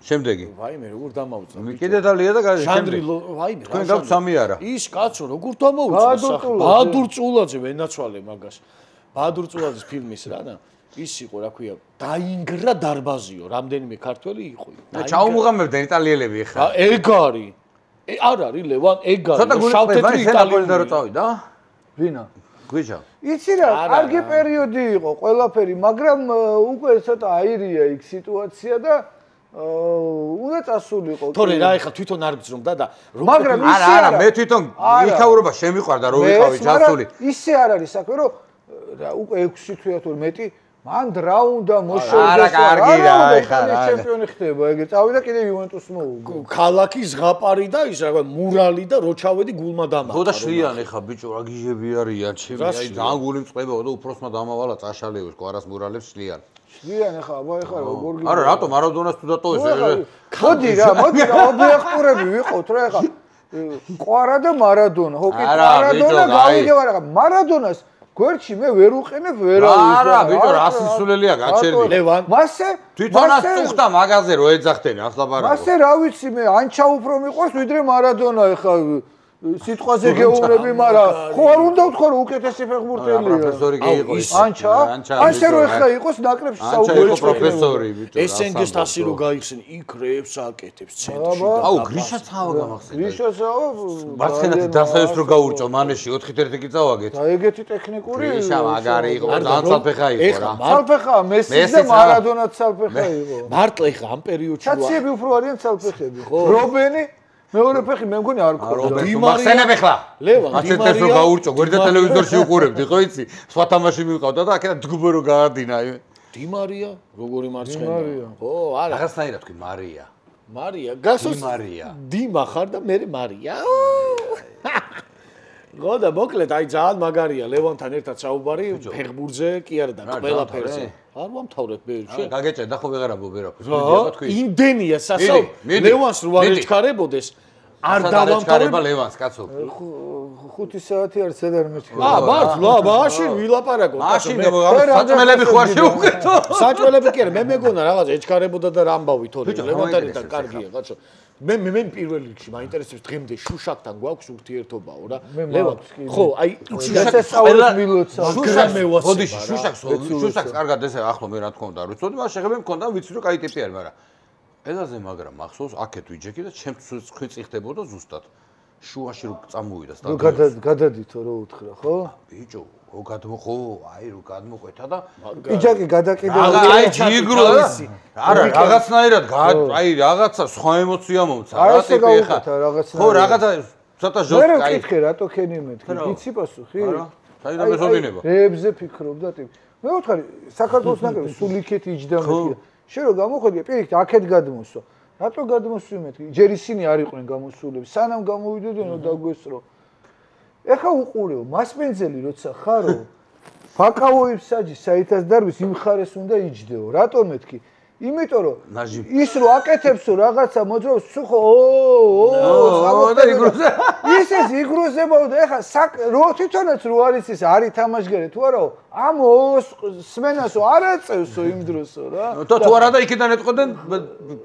შემდეგი ვაიმე როგორ დამაუწა კიდე დალია და ჟანრი ვაიმე თქვენ გაქვთ სამი არა ის კაცო როგორ დამაუწა ბადურ წულაძე ვენაცვალე მაგას ბადურ წულაძის ფილმის რა და ის იყო რა ქვია დაინგრა დარბაზიო რამდენიმე ქართველი იყო ჩაუმუღამებდნენ იტალიელები ხა ეგ არის არ არის ლევან ეგ არის შავთეთრი იტალიელი და რო წავიდა ვინა გვიჟა იცი რა კარგი პერიოდი იყო ყველაფერი მაგრამ უკვე ცოტა აირია იქ სიტუაცია და უნდა წასულიყო. თორე რა ეხა თვითონ არ გძრომდა და მაგრამ არა მე თვითონ იქაურობა შემიყვარდა რომ ვიყავი ჩასული. ისე არ არის საქმე რომ უკვე 6 თვეა თუ მეტი მან რა უნდა მოშორდეს არა კარგი რა ეხა რა ჩემპიონი ხდება ეგ წავიდა კიდე იუვენტუსს მოუგო. ქალაქი ზღაპარი და ის რა მურალი და რო ჩავედი გულმა დამატა. ხო და შლიან ეხა ბიჭო რა გიჟები არიან ჩემი აი ძალიან გული მწყებაო და უფროსმა დამავალა წაშალეოს კვარას მურალებს შლიან. შლიან ეხა აბა ეხა როგორ გიჟე არა რატომ მარადონას თუ დატოვეს მოდი რა ობიექტურები ვიყოთ რა ეხა კვარა და მარადონა ხო კი მარადონა გავიგე რა მარადონას გვერდში მე ვერ უყენებ ვერავის არა ბიჭო რა სისულელია გაჩერდი ლევან მასე თვითონაც წუხდა მაღაზე რო ეძახდნენ ახლა ბარაკო მასე რა ვიცი მე ანჩა უფრო მიყვარს ვიდრე მარადონა ეხა სიტყვაზე გეუბნები მაგრამ ხო არ უნდა ვთქვა რომ უკეთესი ფეხბურთელია პროფესორი კი იყო ის ანჩა ასე რო ეხლა იყოს ნაკრებში საუბარი პროფესორი ბიჭო ესენგეს თასი რო გაიხსენ იქ რეებს აკეთებს ცენტრში აუ გრიშა ცავა გამახსენდა გრიშასაო მარცხენათი დასაევს რო გაურჭო მანეში 4-1 კი წავაგეთ და ეგეთი ტექნიკური გრიშა მაგარი იყო ძალიან ცალფეხა იყო რა ცალფეხა მესი და მარადონაც ცალფეხა იყო მარტლა ეხა ამ პერიოდში ჩაციები უფრო არიან ცალფეხები რობენი მეორე ფეხი მე მგონი არ გქონდა. მახსენებ ახლა. ლევან მაცეთეს რო გაურჭო, გვერდა ტელევიზორში უყურებდი, ხო იცი? სხვა თამაში მივყავდა და აქედან დგუბო რო გაადინა. დიმარია, როგორი მარცხენა. ხო, არა. რაღაცნაირად თქვი მარია. მარია, გასოს მარია. დიმა ხარ და მე მარია. ხო და მოკლედ აი ძალიან მაგარია ლევანთან ერთად საუბარი ფეხბურთზე კი არა და ყველაფერზე. არ ვამთავრებ მე შე. გაგეჭედა ხო ვეღარაბო ვერაფერს. იმდენია სასაუბრო. ლევანს რო არ ეჩქარებოდეს არ დავამთავრებ ლევანს კაცო. 5 საათი არ ცედარ მეჩქარა. მართლა, მაშინ ვილაპარაკო. მაშინ საჭმელები ხო არ შეუკეთო. საჭმელები კი არა, მე მეგონა რაღაც ეჩქარებოდა და რამბავი თორე ლევანთან ერთად კარგია, კაცო. მე პირველ რიგში მაინტერესებს დღემდე შუშაკთან გვაქვს ურთიერთობაო რა. ლევან, ხო, აი შესწავლის მილოცა. მოდი შუშაკს კარგად ესე ახლო მე რა თქმა უნდა არ ვიცოდი, მაგრამ შეხები მქონდა ვიცი რომ კაი ტიპი არის, მაგრამ ელაზე მაგრამ მახსოვს აქეთ ვიჯექი და ჩემს ხვი წიხდებოდა ზუსტად. შუაში რო წამოვიდა სტადიონში. გადადითო რო უთხრა, ხო? ბიჭო, რო გადმოყო, აი რო გადმოყვეთა და იჯაკი გადაკიდე. აი ჯიგრო არა, რაღაცნაირად აი რაღაცა სხვა ემოცია მომცა. რა ტიპი ხა? ხო, რაღაცა ცოტა ჟორტკა. მე მეკითხე რატო ქენი მეთქი? იცი პასუხი? არა. საიდან მესოდინება? რეებზე ფიქრობდა ტიპი. მე ვთქვი, საქართველოს ნაკრები სულ იქეთ იჯდა მეთქი. შენ რო გამოხედი, პირიქით აქეთ გადმოსო. რატო გადმოსვი მეთქი? ჯერ ისინი არ იყვნენ გამოსულები. სანამ გამოვიდოდენო დაგვესრო. ეხა უყურეო, მასპინძელი როცა ხარო, ბაკავოებს საჯი საითას დარვის იმ ხარეს უნდა იჯდეო. რატო მეთქი? იმიტომ რომ ის რო აკეთებსო რაღაცა მოძრაობს სუხო და იგროზე ისეს იგროზებაო და ეხა რო თვითონაც რო არის ის არის თამაშგარე თუ არაო ამ სმენასო არ აწევსო იმ დროსო რა და თუ არა და იქიდან ეტყოდნენ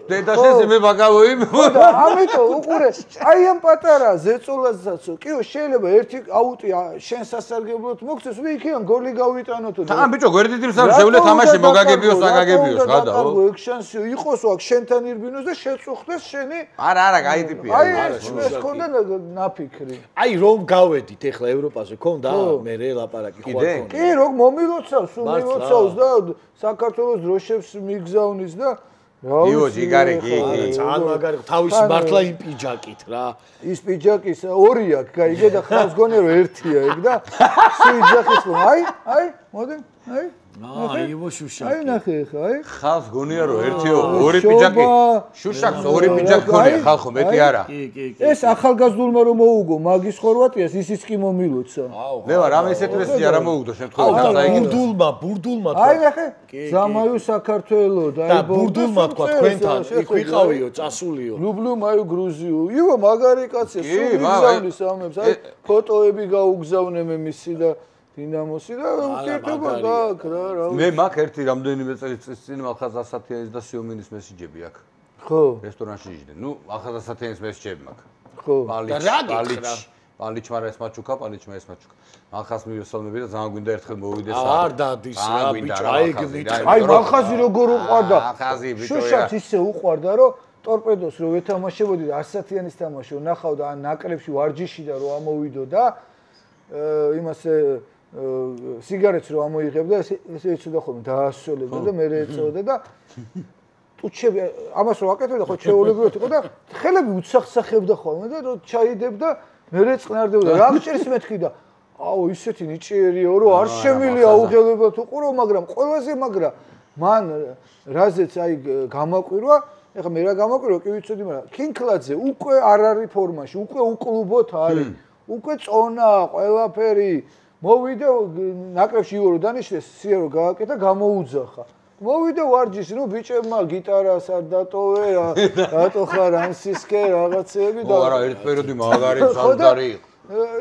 დედაშენს მე ბაკავოი და ამიტომ უყურე აი ამ პატარა ზეწოლაზაცო კიო შეიძლება ერთი აუტი შენ სასარგებლოდ მოგცეს მე იქიდან გოლი გავიტანოთო თან ბიჭო გვერდით იმ სამ შევლე თამაში მოგაგებიოს აგაგებიოს გადაო ეგ შანსიო იყოსო აქ შენთან ირბინოს და შეწუხდეს შენი არა, კაი ტიპია. აი ეს ხონდა ნაფიქრი. აი რომ გავედით ეხლა ევროპაზე ქონდა მე ლაპარაკი ხო არ ქონდა. კი რომ მომილოცავს, სულ მიმოცავს და საქართველოს დროშებს მიგზავნის და იო ჯიგარი კი. ძალიან მაგარი თავისი მართლა იმ პიჯაკით რა. ის პიჯაკის ორი აქვს, გაიგე და ხავს გონია რომ ერთია ეგ და სუიჯახის რომ აი მოდი აი იო შუშაკი. აი ნახე ხა აი ხავს გონია რომ ერთიო ორი პიჯაკი შუშაკს ორი პიჯაკი გონია ხალხო მეტი არა. ეს ახალგაზრდულმა რომ მოუგო მაგის ხორვატიას ისიც კი მომილოცა. მე ვარ ამ ესეთ მესი არა მოუგდო შემთხვევაში. ბურდულმა აი ნახე ზამაიო საქართველო და ბურდულმა თქვა თქვენთან იქ ვიყავიო წასულიო. ლუბლუ მაიო გრუზიო. იო მაგარი კაცია სულ მიგზავნის ამებს აი ფოტოები გაუგზავნე მე მისი და დინამოსი და უკეთება გაკ რა მე მაგ ერთი რამდენიმე წელიწადის წინ ახალგაზრდასათიანის და სიომინის მესიჯები აქვს. ხო რესტორანში იჯდნენ. ნუ ახალგაზრდასათიანის მესიჯები მაქვს. ხო პალიჩმა ეს მაჩუკა მალხას მივესალმები და ძალიან გვინდა ერთხელ მოვიდეს არ დადის რა ბიჭო აი გვითხრა აი მალხაზი როგორ უყვარდა მალხაზი ბიჭო შუშაკს ისე უყვარდა რომ ტორპედოს რო ვეთამაშებოდი და 100-იანი თამაში რო ნახავდა ან ნაკრებში ვარჯიში და რო ამოვიდო და იმასე სიგარეტს რო ამოიღებდა ესე ეცოდა ხოლმე დაასოლებდა და მე ეწოდა და ტუჩები ამას რო აკეთებდა ხო ჩეულებრივად იყო და ხელები უცახსახებდა ხოლმე და რო ჩაიდებდა მე წყნარდებოდა რა მჭირს მეთქი და აუ ისეთი ნიჭიერია რომ არ შემილია აუღელებად უყურო მაგრამ ყველაზე მაგრა მან რაზეც აი გამაკვირვა ეხლა მე რა გამაკვირვა კი ვიცოდი მაგრამ კინკლაძე უკვე არ არის ფორმაში უკვე უკლუბოთ არის უკვე წონა ყველაფერი მოვიდა ნაკრებში იო რო დანიშნეს სია რო გააკეთა გამოუძახა მოვიდა ვარჯიში ნუ ბიჭებმა გიტარას არ დატოვე რატო ხარ ანსისკე რაღაცები და არა ერთ პერიოდი მაგარი ზამთარი იყო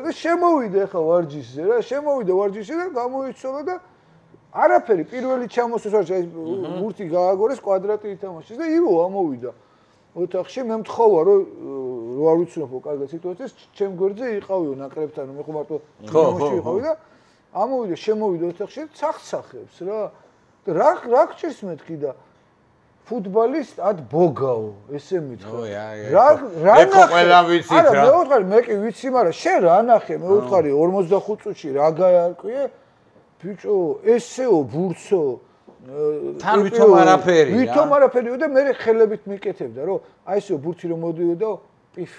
და შემოვიდა ხა ვარჯიშზე რა შემოვიდა ვარჯიში და გამოიცოლა და არაფერი პირველი ჩამოსვლის ვარჯიში ბურთი გააგორეს კვადრატი ითამაშეს და იო ამოვიდა ოთახში მე მთხოვა რომ არ ვიცნობო კარგად სიტუაციას ჩემ გვერდზე იყავიო ნაკრებთან მე ხო მარტო ჩამოში ვიყავი და ამოვიდა შემოვიდა ოთახში ცახცახებს რა რა გჭირს მეთქი და ფუტბოლისტ ad ბოგაო ესე მითხრა რა ეხო ყველა ვიცით რა არა მე ვუთხარი მე კი ვიცი მაგრამ შენ რა ნახე მე ვუთხარი 45 წუთში რა გაარკვიე ბიჭო ესეო ბურცო თან ვითომ არაფერია ვითომ არაფერიო და მე ხელებით მიკეთებდა რომ აი ესეო ბურთი რომ მოდიოდა პიფ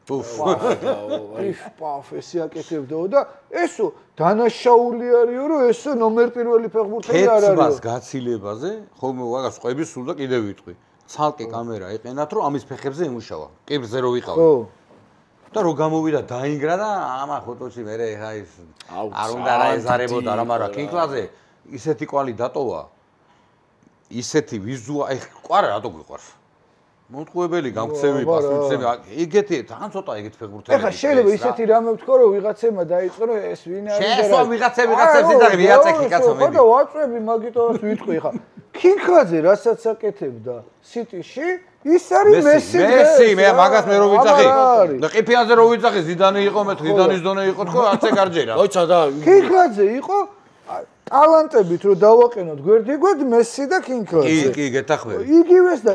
პიფ პაფ ესე აკეთებდაო და ესო დანაშაული არისო რომ ესო ნომერ პირველი ფეხბურთელი არ არისო კეთბას გაცილებაზე ხოლმე ვაგას ყვები სულ და კიდე ვიტყვი ცალკე კამერა ეყენათ რომ ამის ფეხებზე ემუშავა კიბზე რო ვიყავი და რო გამოვიდა დაინგრა და ამა ფოტოში მე ხა ის არ უნდა რა ეზარებოდა რა მაგრამ კინკლაზე ისეთი კვალი დატოვა ისეთი ვიზუალი ყვარა რატო გიყვარს მომთხოვებელი გამქცევი პასუხისმგებელი ეგეთი თან ცოტა ეგეთი ფეხბურთელი ეხლა შეიძლება ისეთი რამე ვთქვა რომ ვიღაცემა დაიწყო რომ ეს ვინ არის და შეესვა ვიღაცებს იძახი მიაწექი კაცო მე ხო და ვაწვევი მაგიტომაც ვიტყვი ეხლა კინკლაძე რასაც აკეთებდა სიტიში ის არის მესი მე მაგას მე რო ვიძახი და ყიფიაზე რო ვიძახი ზიდანი იყო მე ზიდანის დონე იყო თქო არც ეგ არ ჯერა როცა და კინკლაძე იყო ტალანტებით რო დავაყენოთ გვერდიგვერდ მესი და კინკლაძე კი გეთახმები იგივეს და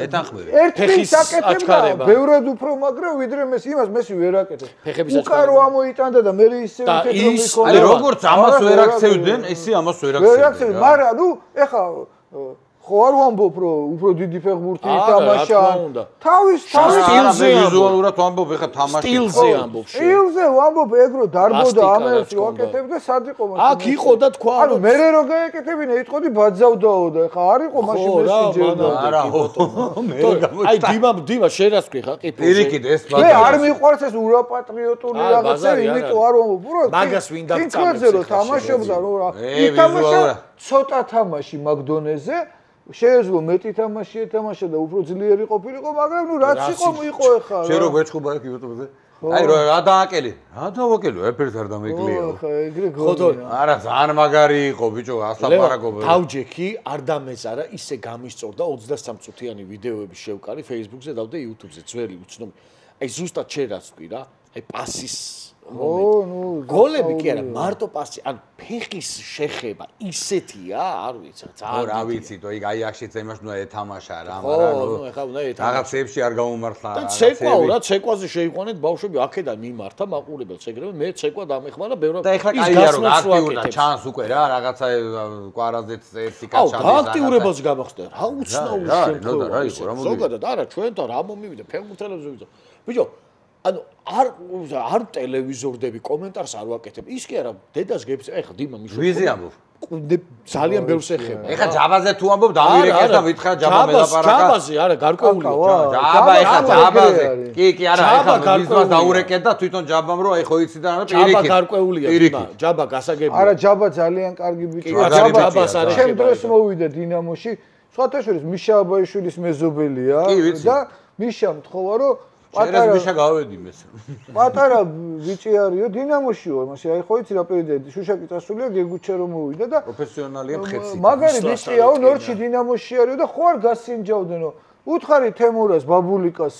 ფეხის აკეთებდა ბევრად უფრო მაგრა ვიდრე მესი იმას მესი ვერ აკეთებს უკარო ამოიტანდა და მე ისე ვიქნები აი როგორც ამას ვერ აქცევდნენ ესე ამას ვერ აქცევდნენ მაგრამ ნუ ეხა ხო არ ვამბობ რომ უფრო დიდი ფეხბურთი ითამაშა თავის სტილზე ვიზუალურად ვამბობ ეხა თამაში სტილზე ამბობ სტილზე ვამბობ ეგრო დარბოდა ამერს რო აკეთებდა სად იყო მაშინ აქ იყო და თქვა ანუ მე რო გაეკეთებინა იტყოდი ბაძავდაო და ეხა არ იყო მაშინ მესიჯერდა არა მე აი დიმა შერასკვი ხა ყიფო პირიქით ეს მე არ მიყვარს ეს ურაპატრიოტული რაღაცა იმიტომ არ ვამბობ რომ მაგას ვინ დაგწამებს რო თამაშობდა რო ითამაშა ცოტა თამაში მაგდონეზე შეეძლო მეტი თამაში ეთამაშა და უფრო ძლიერი ყოფილიყო, მაგრამ ნუ რაც იყო იყო ეხლა. შენ რო გვეჭხობა იქ YouTube-ზე? აი რა დააკელი? რა დავაკელო? ეფერს არ დამეკლიო. ხო, ეგრე გოდო. არა, ძალიან მაგარი იყო, ბიჭო, ასლაპარაკობ. თავჯექი არ დამეწარა, ისე გამისწორდა 23 წუთიანი ვიდეოები შევკარი Facebook-ზე, დავდე YouTube-ზე, ძველი უცნობი. აი ზუსტად შენ რაც ვკი რა, აი პასის გოლები კი არა, მარტო პასი, ან ფეხის შეხება ისეთია, არ ვიცი, ძალიან. რა ვიცი, თო იქ აიახშიც იმას უნდა ეთამაშა რა, მაგრამ ეხლა უნდა ეთამაშა. რაღაცებში არ გამომართლა და ცეკვაო რა, ცეკვაზე შეიყვანეთ ბავშვები, აქედან მიმართა მაყურებელს ეგრევე, მე ცეკვა დამეხმარა ბევრად. და ეხლა კაია რომ აქტიურდა ჩანს უკვე რა, რაღაცა კვარაზეც ერთი კაც ჩანს. და აქტიურებელს გამახსდა. რა უცნაური შემთხვევა. ზოგადად არა, ჩვენთან რა მომივიდა, ფეხბურთელებზე ვიზა. ბიჭო, ანუ არ ტელევიზორდები კომენტარს არ ვაკეთებ. ის კი არა, დედას გებს, ეხლა დიმა მიშო. ვიზი ამბობ? ძალიან ბევრს ეხება. ეხლა ჯაბაზე თუ ამბობ, დამირეკეს და მითხრა ჯაბა მელაპარაკა. ჯაბაზე არა, გარკვეულია. ჯაბა ეხლა ჯაბაზე. კი, არა, ეხლა ვიზმას დაურეკეთ და თვითონ ჯაბამ რო აი ხო იცი და პირიქით. ჯაბა გარკვეულია, დიმა, ჯაბა გასაგებია. არა, ჯაბა ძალიან კარგი ბიჭია. ჯაბას არ ეხება. ჩემ დროს მოვიდა დინამოში, სხვათა შორის მიშა აბაიშვილის მეზობელია და მიშა მთხოვა რომ პატარა მიშა გავედი მეს. პატარა ბიჭი არისო, დინამოშიო, იმაში აი ხო იცი რა პერიოდია, შუშაკი წასულია, გეგუჩე რომ მოვიდა და პროფესიონალია მხეცი. მაგარი ბიჭიაო, ნორჩი დინამოში არისო და ხო არ გასინჯავდნო. უთხარი თემურას ბაბულიკას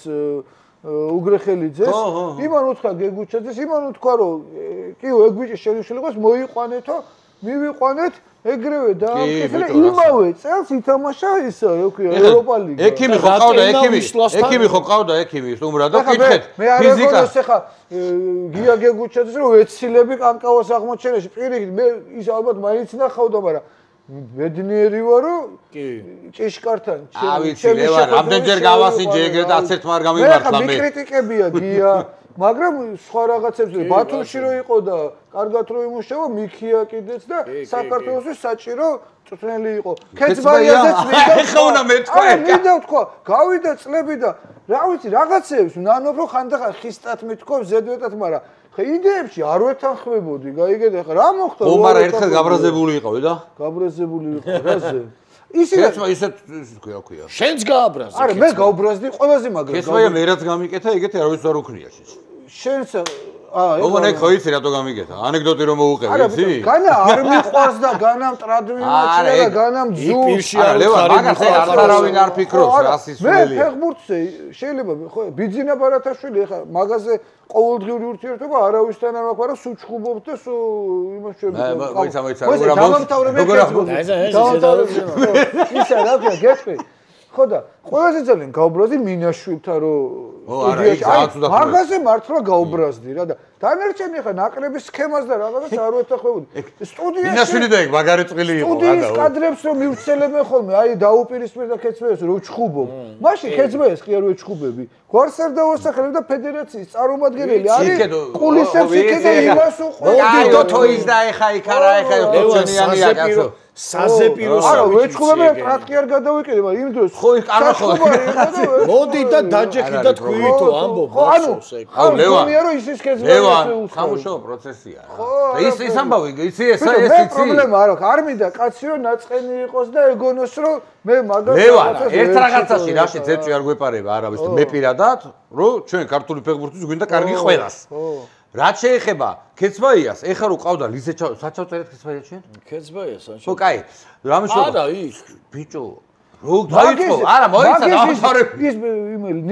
უგრეხელიძეს, იმან უთხრა გეგუჩაძეს, იმან უთქვა რომ კიო ეგ ბიჭი შენიშნული იყოს, მოიყვანეთო, მივიყვანეთ ეგრევე და იმავე წელს ითამაშა ის ევროპა ლიგა. ექიმი ხო ყავდა, ექიმი ხო ყავდა, ექიმი სტუმრა და კითხეთ ფიზიკა. მე ახლა გია გეგუჩაძეს რომ ეცილები კანკავას აღმოჩენაში პირიქით მე ის ალბათ მაინც ნახავდა, მაგრამ ბედნიერი ვარ რომ ჭიშკართან ვიცი ლევან რამდენჯერ გავასინჯე ეგრე და 11 მარ გამიმართლა მე. მე კრიტიკებია გია მაგრამ სხვა რაღაცებს ბათუმში რო იყო და კარგად რო იმუშავა მიქია კიდეც და საქართველოს საჭირო წვნელი იყო. ქეცბაიაზეც ეხა უნდა მეთქვა. მინდა ვთქვა, გავიდა წლები და რა ვიცი რაღაცებს ნანობ რომ ხანდახან ხისტად მეთქვა ზედვეტად, მაგრამ ხე იდეებში არ ვეთანხმებოდი, გაიგეთ ახლა რა მოხდა? ხო, მაგრამ ერთხელ გაბრაზებული იყავი და? გაბრაზებული იყო რაზე? ისეთ ქვია. შენც გააბრაზე. არა, მე გაუბრაზდი ყველაზე მაგრამ. ქეცბაია მერაც გამიკეთა, ეგეთი არავის არ უქნია შენს. შენს ოგონე ხო იცი რატო გამიგეთა? ანეკდოტი რომ მოუყევი, იცი? განა არ მიყვარს და განამ ტრადმიმაჩია და განამ ძულს. არა, ლევან, მაგას არავინ არ ფიქრობს, რასისმელია. მე ფეხბურთზე შეიძლება ხო ბიძინა ბარათაშვილი ახლა მაგაზე ყოველდღიური ურთიერთობა არავისთან არ მაქვს, მაგრამ სუჩხუბობთ და იმას შეიძლება. მოიცა, ისა რა ქვია, გეტყვი. ხო და ყველაზე ძალიან გაუბრაზდი მინაშვილთან რომ სტუდიაში მაგაზე მართლა გაუბრაზდი რა და დანარჩენი ახლა ნაკრების სქემას და რაღაცას არ ვეთანხმებოდი. სტუდიაში მინაშვილი და ეგ მაგარი წვილი იყო. სტუდიის კადრებს რომ მივცელებენ ხოლმე, აი დაუპირისპირდა ქეცბაიას რომ ჩხუბობ. მაშინ ქეცბაიას კი არ ვეჩხუბები. გვარს არ დავასახელებ და ფედერაციის წარმომადგენელი არის კულისებს იქედა იმას უყურე. აი თოის და ეხა იქ არა ეხა ფუნქციონალია კაცო. საზეპიროს არა ვეჩხუბები პრაქტიკი არ გადავიკეთე, მაგრამ იმ დროს ხო იქ არა ხო. მოდი და დაჯექი და თქვითო ამბობ ბავშვს ეგ. აუ ლევან. ისის ქეცბაიას სამუშაო პროცესია რა. ის ამბავი, იცი ეს მე პრობლემა არ აქვს. არ მინდა კაცი რომ ნაწყენი იყოს და ეგონოს რომ მე მაგას ლევან, ერთ რაღაცაში რაში ზეწვი არ გვეპარება არავის და მე პირადად, რომ ჩვენ ქართული ფეხბურთის გვინდა კარგი ყველას. რაც შეეხება ქეცბაიას, ეხლა რო ყავდა ლიზე საჩავწერეთ ქეცბაიას ჩვენ? ქეცბაიას ან ხო, კაი. რა მიშო? არა, ის ბიჭო. რო დაიწყო, არა, მოიცა დაამთავრებ. ის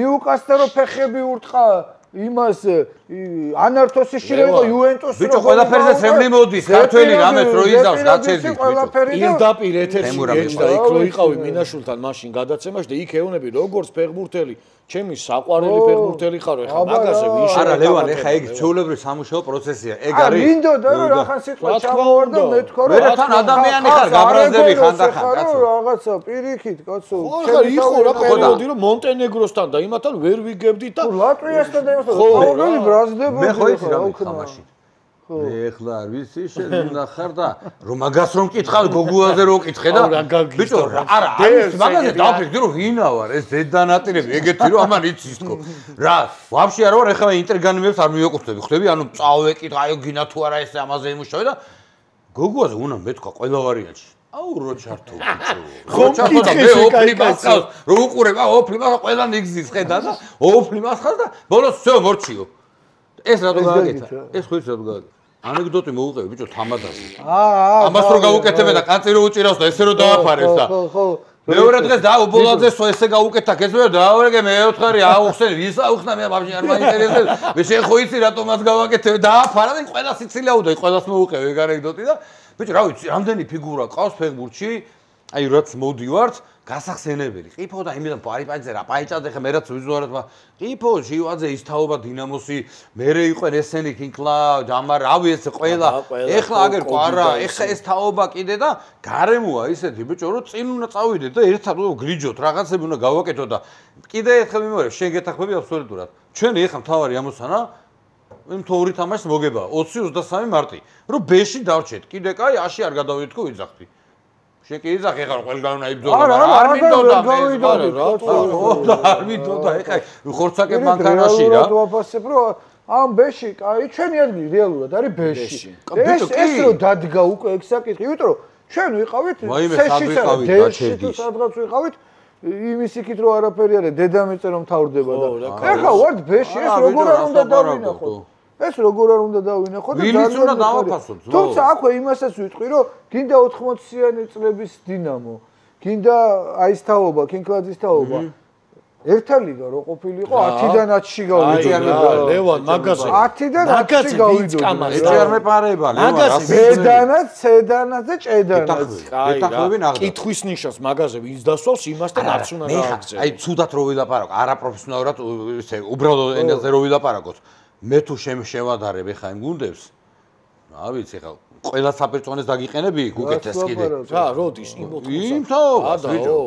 ნიუკასტელ ფეხები ურთხა იმას ანართოსის შეიძლება იუვენტუსს ბიჭო ყველაფერზე წემლი მოდის ქართველი რამეს რო იზავს გაჩერდი ბიჭო პირდაპირ ეთერში გეჭდა იქ რო იყავი მინაშულთან მაშინ გადაცემაში და იქ ეუბნები როგორც ფეხბურთელი ჩემი საყვარელი ფეხბურთელი ხარ ეხლა მაგაზე ვინ არა ლევან ეხა ეგ ჩვეულებრივი სამუშაო პროცესია ეგ არის მინდოდა რომ რახან სიტყვა ჩამოვარ და მეთქვა რომ მე თან ადამიანი ხარ გაბრაზდები ხანდახან კაცო რაღაცა პირიქით კაცო ჩემი იყო რა პერიოდი რომ მონტენეგროსთან და იმათან ვერ ვიგებდით და ლატვიასთან და იმასთან ყოველი ბრაზდებოდი მე ხო იცი რა მიხამაში მე ეხლა არ ვიცი შენ ნახარ და რომ მაგას რომ მკითხავ გოგუაზე რომ მკითხე და ბიჭო არა მაგაზე დავფიქრდი რომ ვინა ვარ ეს დედანატირები ეგეთი რომ ამან იცის თქო რა ვაფშე არ ვარ ეხლა ინტერგანიმებს არ მივეკუთვნები ხვდები ანუ წავეკითხ აი გინა თუ არა ეს ამაზე იმუშავე და გოგუაზე უნდა მეთქვა ყველა ვარიანტში აუ რო ჩართო ხო მკითხე ოფლიმას რო უყურებ აუ ოფლიმას ყველა ნიგზის ხედა და ოფლიმას ხარ და ბოლოს всё მორჩიო ეს რატო გააკეთა ეს ხო ის რატო გააკეთა ანეკდოტი მოუყევი ბიჭო თამადაზე ამას რო გავუკეთებ და კაცი რო უჭირავს და ესე რო დააფარებს და ხო მეორე დღეს და უბოლაძეს ესე გაუკეთა გესმე დაავერგე მეოთხარი აუხსენ ვის აუხსნა მე ბაბჟი არ მაინტერესებს მე შენ ხო იცი რატომაც გავაკეთე დააფარა და ყველა სიცილია უდა ყველას მოუყევი ეგ ანეკდოტი და ბიჭო რა ვიცი რამდენი ფიგურა ყავს ფეხბურთში აი რაც მოდივართ გასახსენებელი. ყიფო და იმიდან პარიპაიძე რა პაიჭადე ხე მე რაც ვიზუალად ყიფო ჟივაძე ის თაობა დინამოსი მერე იყვენ ესენი კინკლა ჯამარ რავი ეს ყველა ეხლა აგერ ყარა ეხლა ეს თაობა კიდე და გარემოა ისეთი ბიჭო რომ წინ უნდა წავიდეთ და ერთად გრიჯოთ რაღაცები უნდა გავაკეთოთ და კიდე ერთხელ მიმოვიდა შენ გეთახმები აბსოლუტურად ჩვენი ეხლა მთავარი ამოსანა იმ თოური თამაშს მოგება 20-23 მარტი რომ ბეში დავრჩეთ კიდე კაი აში არ გადავიდეთ ხო ვიძახთი შენ კი იძახ ეხლა ყველგან უნდა იბრძოლა არ მინდოდა მე არ მინდოდა ეხლა ხორცაკე მანქანაში რა ვაფასებ რომ ამ ბეში კაი ჩვენი ადგილი რეალურად არის ბეში ეს რომ დადგა უკვე ეგ საკითხი იმიტომ რომ ჩვენ ვიყავით სეში თუ სადღაც ვიყავით იმის იქით რომ არაფერი არის დედამიწა რომ თავდება და ეხლა ვართ ბეში ეს როგორ არ უნდა დავინახოთ ეს როგორ არ უნდა დავინახოთ და ვინც უნდა დავაფასოთ თუმცა აქვე იმასაც ვიტყვი რომ გინდა 80-იანი წლების დინამო გინდა აი ეს თაობა კინკლაძის თაობა ერთა ლიგა რო ყოფილიყო 10-დან 10-ში გავიდოდა ლევან მაგაზე 10-დან 10-ში გავიდოდა ეს არ მეპარება ლევან ბედანაც ცედანაც და ჭედანაც ეთახმები ნახდა კითხვის ნიშანს მაგაზე ვინც დასვავს იმასთან არც უნდა გააგზავნოს აი ცუდად რო ვილაპარაკო არაპროფესიონალურად ესე უბრალოდ ენაზე რო ვილაპარაკოთ მე თუ შევადარებ ეხა იმ გუნდებს რა ვიცი ხა ყველა საპირწონეს დაგიყენები გუკეთეს კიდე რა როდის იმ თაობას ბიჭო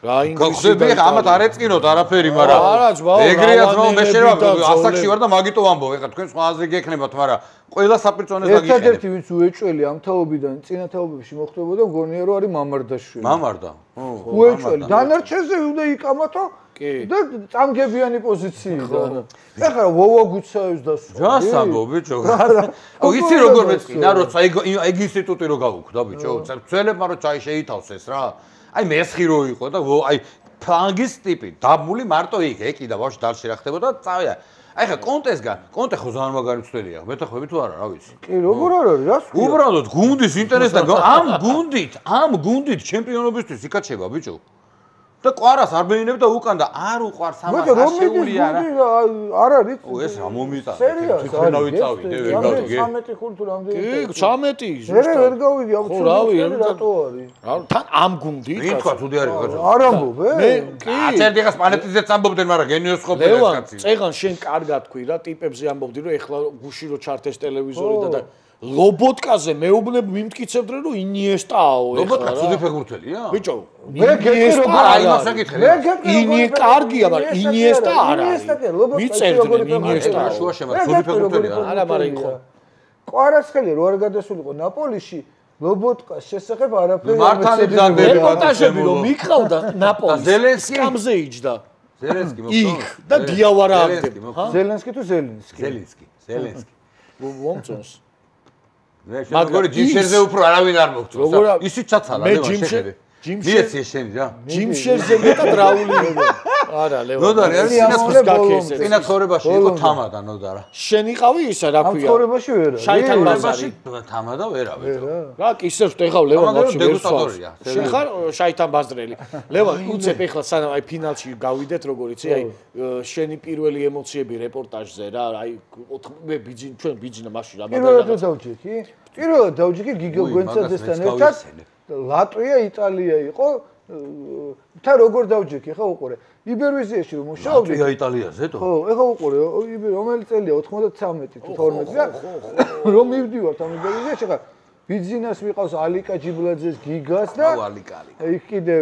რა ინგლისური ხა ამათ არ ეწკინოთ არაფერი მაგრამ არა ძმაო ეგრეა ძმაო მე შეიძლება ასაკში ვარ და მაგიტო ვამბობ ეხა თქვენ სხვა აზრი გექნებათ მაგრამ ყველა საპირწონეს დაგიყენებ ერთადერთი ვინც უეჭველი ამ თაობიდან წინა თაობებში მოხდებოდა მგონია რომ არის მამარდაშვილი მამარდა უეჭველი დანარჩენზე უნდა იკამათო და წამგებიანი პოზიციიდან ეხლა ვოვა გუცაევს დასვა ჯასაბო ბიჭო ო იცი როგორ მეწყინა როცა ეგ ინსტიტუტი რო გავუქდა ბიჭო ძველებმა რო ჩაი შეითავსეს რა აი მესხი რო იყო და აი ფლანგის ტიპი დაბმული მარტო იქ ეკიდა ბავშვი დალში რა ხდებოდა წავია აი ხა კონტე ხო ძალიან მაგარი მცველია მეთახვები თუ არა რა ვიცი კი როგორ არ არის რას უბრალოდ გუნდის ინტერესი და ამ გუნდით ჩემპიონობისთვის იკაჩება ბიჭო და ყვარას არ ბეინებ და უკან და არ უყვარს ამას აშეულია რა არ არის ო ეს რა მომიტანე თვითონ ავიწავიდე ვერ გავიგე 13 ხუთი რამდენი კი 13 ვერ გავიგე აუცილებლად რატო არის თან ამ გუნდით ვინ თქვა თუდი არის კაცო არ ამბობ მე კი აწერდი ხას პანეტიზეც ამბობდნენ მაგრამ გენიოს ყოფილა ეს კაცი წეგან შენ კარგად თქვი რა ტიპებზე ამბობდი რომ ეხლა გუში რო ჩართეს ტელევიზორი და ლობოტკაზე მეუბნებ მიმტკიცებდნენ რომ ინიესტაო ეხლა ლობოტკა ცუდი ფეხბურთელია ბიჭო მე გეკითხები აი იმას აკითხე ინიე კარგია მაგრამ ინიესტა არ არის მიწერდნენ ინიესტა შუაში მაგრამ ცუდი ფეხბურთელია არა მაგრამ იყო კვარაცხელი რო არ გადასულიყო ნაპოლიში ლობოტკას შესახებ არაფერი მართალი ძანდები რეპორტაჟები რომ მიყავდა ნაპოლის ზელენსკი სკამზე იჯდა ზელენსკი იქ და დიავარა აღდება ზელენსკი თუ ზელენსკი მომწონს მე შეგორი ჯიმშერზე უფრო არავინ არ მოგწონს ისიც ჩაცალა მე შეხედე მიეცი შენი რა ჯიმშერზე მეტად რაული არა ლევან ნოდარი არის წინაცხოვრებაში იყო თამადა ნოდარა შენ იყავი ისა რა ქვია ცხოვრებაში ვერა შაითან ბაზარი თამადა ვერავე რა კისერს ვტეხავ ლევან ვაფშე ვერ დეგუსტატორია შენ ხარ შაითან ბაზრელი ლევან უცებ ეხლა სანამ აი ფინალში გავიდეთ როგორ იცი აი შენი პირველი ემოციები რეპორტაჟზე რა აი მე ჩვენ ბიძინა მაშინ რა პირველად დავჯექი გიგო გვენცაძესთან ერთად ლატვია იტალია იყო თა როგორ დავჯექი ხა უყურე იბერვიზიაში რომ მუშაობდი ლატვია იტალიაზე თო ხო ეხა უყურე რომელი წელია 93 თუ 12 და რომ მივდივართ ამ იბერვიზიაში ხა ბიძინას ვიყავს ალიკა ჯიბლაძეს გიგას და იქ კიდე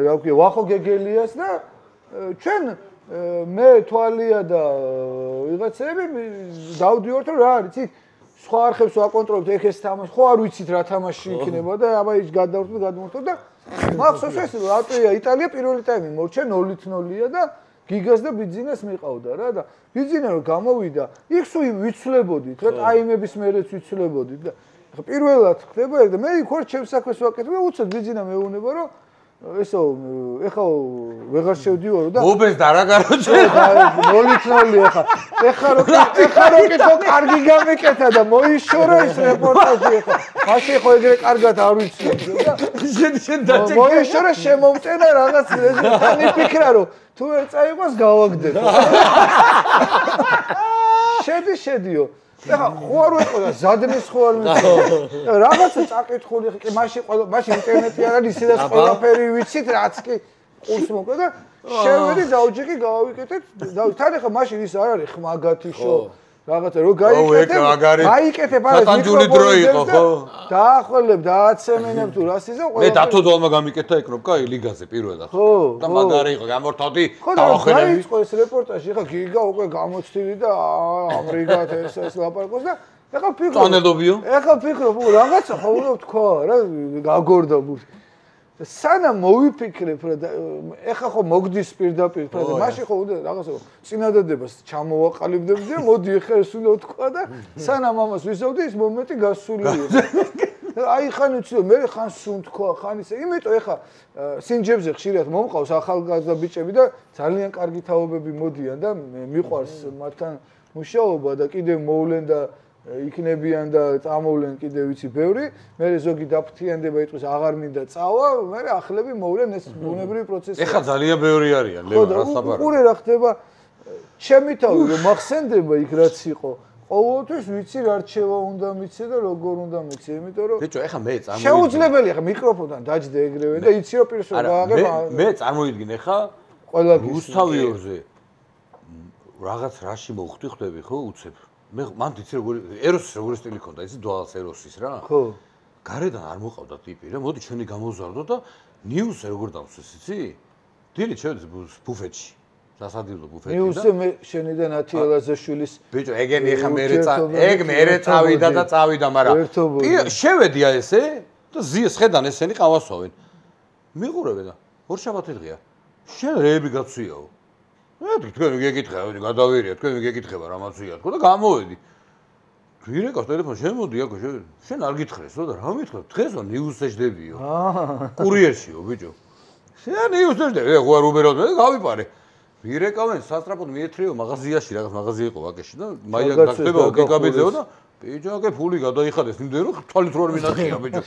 რა ვქია ვახო გეგელიას და ჩვენ მე თვალია და ვიღაცები დავდივართ რომ რა არის იქ სხვა არხებს ვაკონტროლებთ ეხეს თამაში ხო არ ვიცით რა თამაში იქნება და აბა ის გადავწყვეტ და მახსოვს ეს ლატვია იტალია პირველი ტაიმი მორჩა 0-0-ია და გიგას და ბიძინას მიყავდა რა და ბიძინა რომ გამოვიდა იქ სულ ვიცვლებოდით რა ტაიმების მერეც ვიცვლებოდით და პირველად ხდება ეგ და მე იქ ვარ ჩემს საქმეს ვაკეთებ და უცებ ბიძინა მეუბნება რომ ესო ეხა ვეღარ შევდივარო და მობეს და რა გაროჩე მოლიცნოლი ეხა როკი თო კარგი გამიკეთა და მოიშორა ეს რეპორტაჟი ეხა მაშინ ხო ეგრე კარგად არ ვიცი და შენ დაჭე მოიშორა შემომწენა რაღაც თან იფიქრა რომ თუ ვერ წაიყვას გავაგდებ შედიო ეხა ხო არ ვეყო და ზადნის ხო არ ვიცი რაღაცა წაკითხული ხე მაშინ ინტერნეტი არ არის ისედაც ყველაფერი ვიცით რაც კი ყურს მოკვდა და შევედი დაუჯექი გავავიკეთეთ თან ეხა მაშინ ის არ არის ხმაგათი შო რაღაცა რო გაიკეთებ არა სატანჯული დრო იყო ხო დაახველებ დააცემენებ თუ რას იზა მე დათოდოლმა გამიკეთა ეკროპკა ლიგაზე პირველად და მაგარი იყო გამორთოდი დავახველები იყო ეს რეპორტაჟი ხა გიგა უკვე გამოცდილი და ამრიგად ეს ლაპარაკობს და ეხა ფიქრობ რაღაცა ხო უნდა თქვა რა გაგორდა ბურთი სანამ მოვიფიქრებ რა ეხა ხო მოგდის პირდაპირ ფრაზა მაშინ ხო უნდა რაღაცა წინადადებას ჩამოვაყალიბდებდი და მოდი ეხა ეს უნდა თქვა და სანამ ამას ვისაუბრდი ის მომენტი გასულია აი ხან უცდო მე ხან სულ თქვა ხან ისე იმიტომ ეხა სინჯებზე ხშირად მომყავს ახალგაზრდა ბიჭები და ძალიან კარგი თაობები მოდიან და მიყვარს მათთან მუშაობა და კიდევ მოვლენ და იქნებიან და წამოვლენ კიდევ ვიცი ბევრი მე ზოგი დაფრთხიანდება იტყვის აღარ მინდა წავა მე ახლები მოვლენ ეს ბუნებრივი პროცესი ეხა ძალიან ბევრი არიან ლევან რა საბარო უყურე რა ხდება ჩემი თავი რომ მახსენდება იქ რაც იყო ყოველთვის ვიცი რა რჩევა უნდა მიცე და როგორ უნდა მიცე იმიტომ რომ ბიჭო ეხა მე წარმოვიდგინე შეუძლებელია ხა მიკროფონთან დაჯდე ეგრევე და იცი რომ პირს რომ გააღებ მე წარმოვიდგინე ხა ყველა რუსთავიორზე რაღაც რაში მოვხვდი ხვდები ხო უცებ მე მან დიცი როგორი ეროსის სტილი ქონდა იცი დვალს ეროსის რა ხო გარედან არ მოყავდა ტიპი რა მოდი ჩვენი გამოვზარდო და ნიუსზე როგორ დავსვეს იცი დილით შევედი ბუფეტში სასადილო ბუფეტი და ნიუსზე მე შენი და ნათი ელაზაშვილის ბიჭო ეგენი ეხა მე წავიდა და წავიდა მაგრამ შევედი აი ესე და ზიეს ხედან ესენი ყავასვავენ მიყურებე და ორშაბათი დღეა შენ რეები გაცვიაო თქვენ გეკითხავთ, გადავირია, თქვენ გეკითხება რა მაცვია თქო და გამოვედი. ვირეკავს ტელეფონს, შემოდი აქ, შენ არ გითხრესო და რა მითხრა? დღესო ნიუსზე ჯდებიო. კურიერშიო, ბიჭო. შენ ნიუსზე ჯდები, ხო არ უბეროდ მე გავიპარე. ვირეკავენ, სასტრაფოდ მიეთრიო მაღაზიაში, რაღაც მაღაზია იყო ვაკეში და მაია დაგდება ოკეკაბიძეო და ბიჭო, აკე ფული გადაიხადეს, იმდენ რომ თვალით რო არ მინახია, ბიჭო.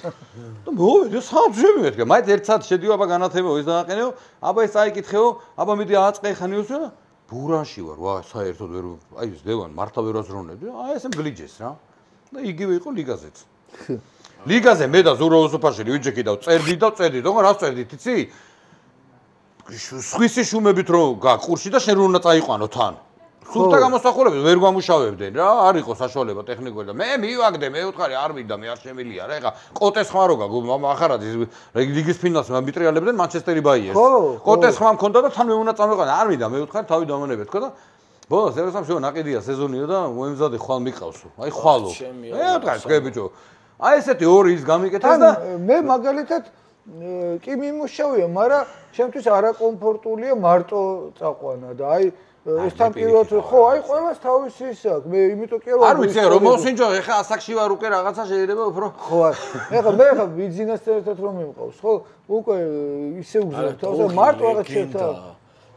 და მოვედი, საათში მეთქე, მაინც 1 საათი შედიო, აბა განათებო, ის დააყენეო, აბა ეს წაიკითხეო, აბა მიდი აწყე ხანიოსო და ბურანში ვარ, ვა, საერთოდ ვერ, აი ეს დევან მართლა ვერ აზროვნებდი, აი ესე მგლიჯეს რა. და იგივე იყო ლიგაზეც. ლიგაზე მე და ზურო უსუფაშვილი ვიჯექი და წერდი და წერდი, თქო რა წერდით, იცი? სხვისი შუმებით რო გაკურში და შენ რო უნდა წაიყვანო თან. სულთა გამოსახულებით ვერ გამუშავებდნენ რა, არ იყო საშუალება ტექნიკური და მე მივაგდე, მე ვთხარი არ მინდა, მე არ შემილია რა, ეხა კოტეს ხმა რო გაგო, ახარაძის ლიგის ფინალს მამიტრიალებდნენ მანჩესტერი ბაიერს. კოტეს ხმა მქონდა და თან მე უნდა წამეყანა, არ მინდა, მე ვთხარი თავი დავანებე, თქო და ბოლოს ერასამშო ნაკიდია სეზონიო და მოემზადე ხვალ მიყავსო. აი ხვალო. მე ვთხარი სკე ბიჭო. აი ესეთი ორი ის გამიკეთეს და მე მაგალითად კი მიმუშავია, მაგრამ ჩემთვის არაკომფორტულია მარტო წაყვანა და აი ეს თან პირველად ხო აი ყველას თავისი ის აქვს მე იმიტომ კი არ ვიცი რომ მოსინჯო ეხა ასაკში ვარ უკვე რაღაცა შეიძლება უფრო ხო ეხა მე ეხა ბიზნესთან ერთად რომ მიმყავს ხო უკვე ისე უგზავ თავს მარტო რაღაც შეთა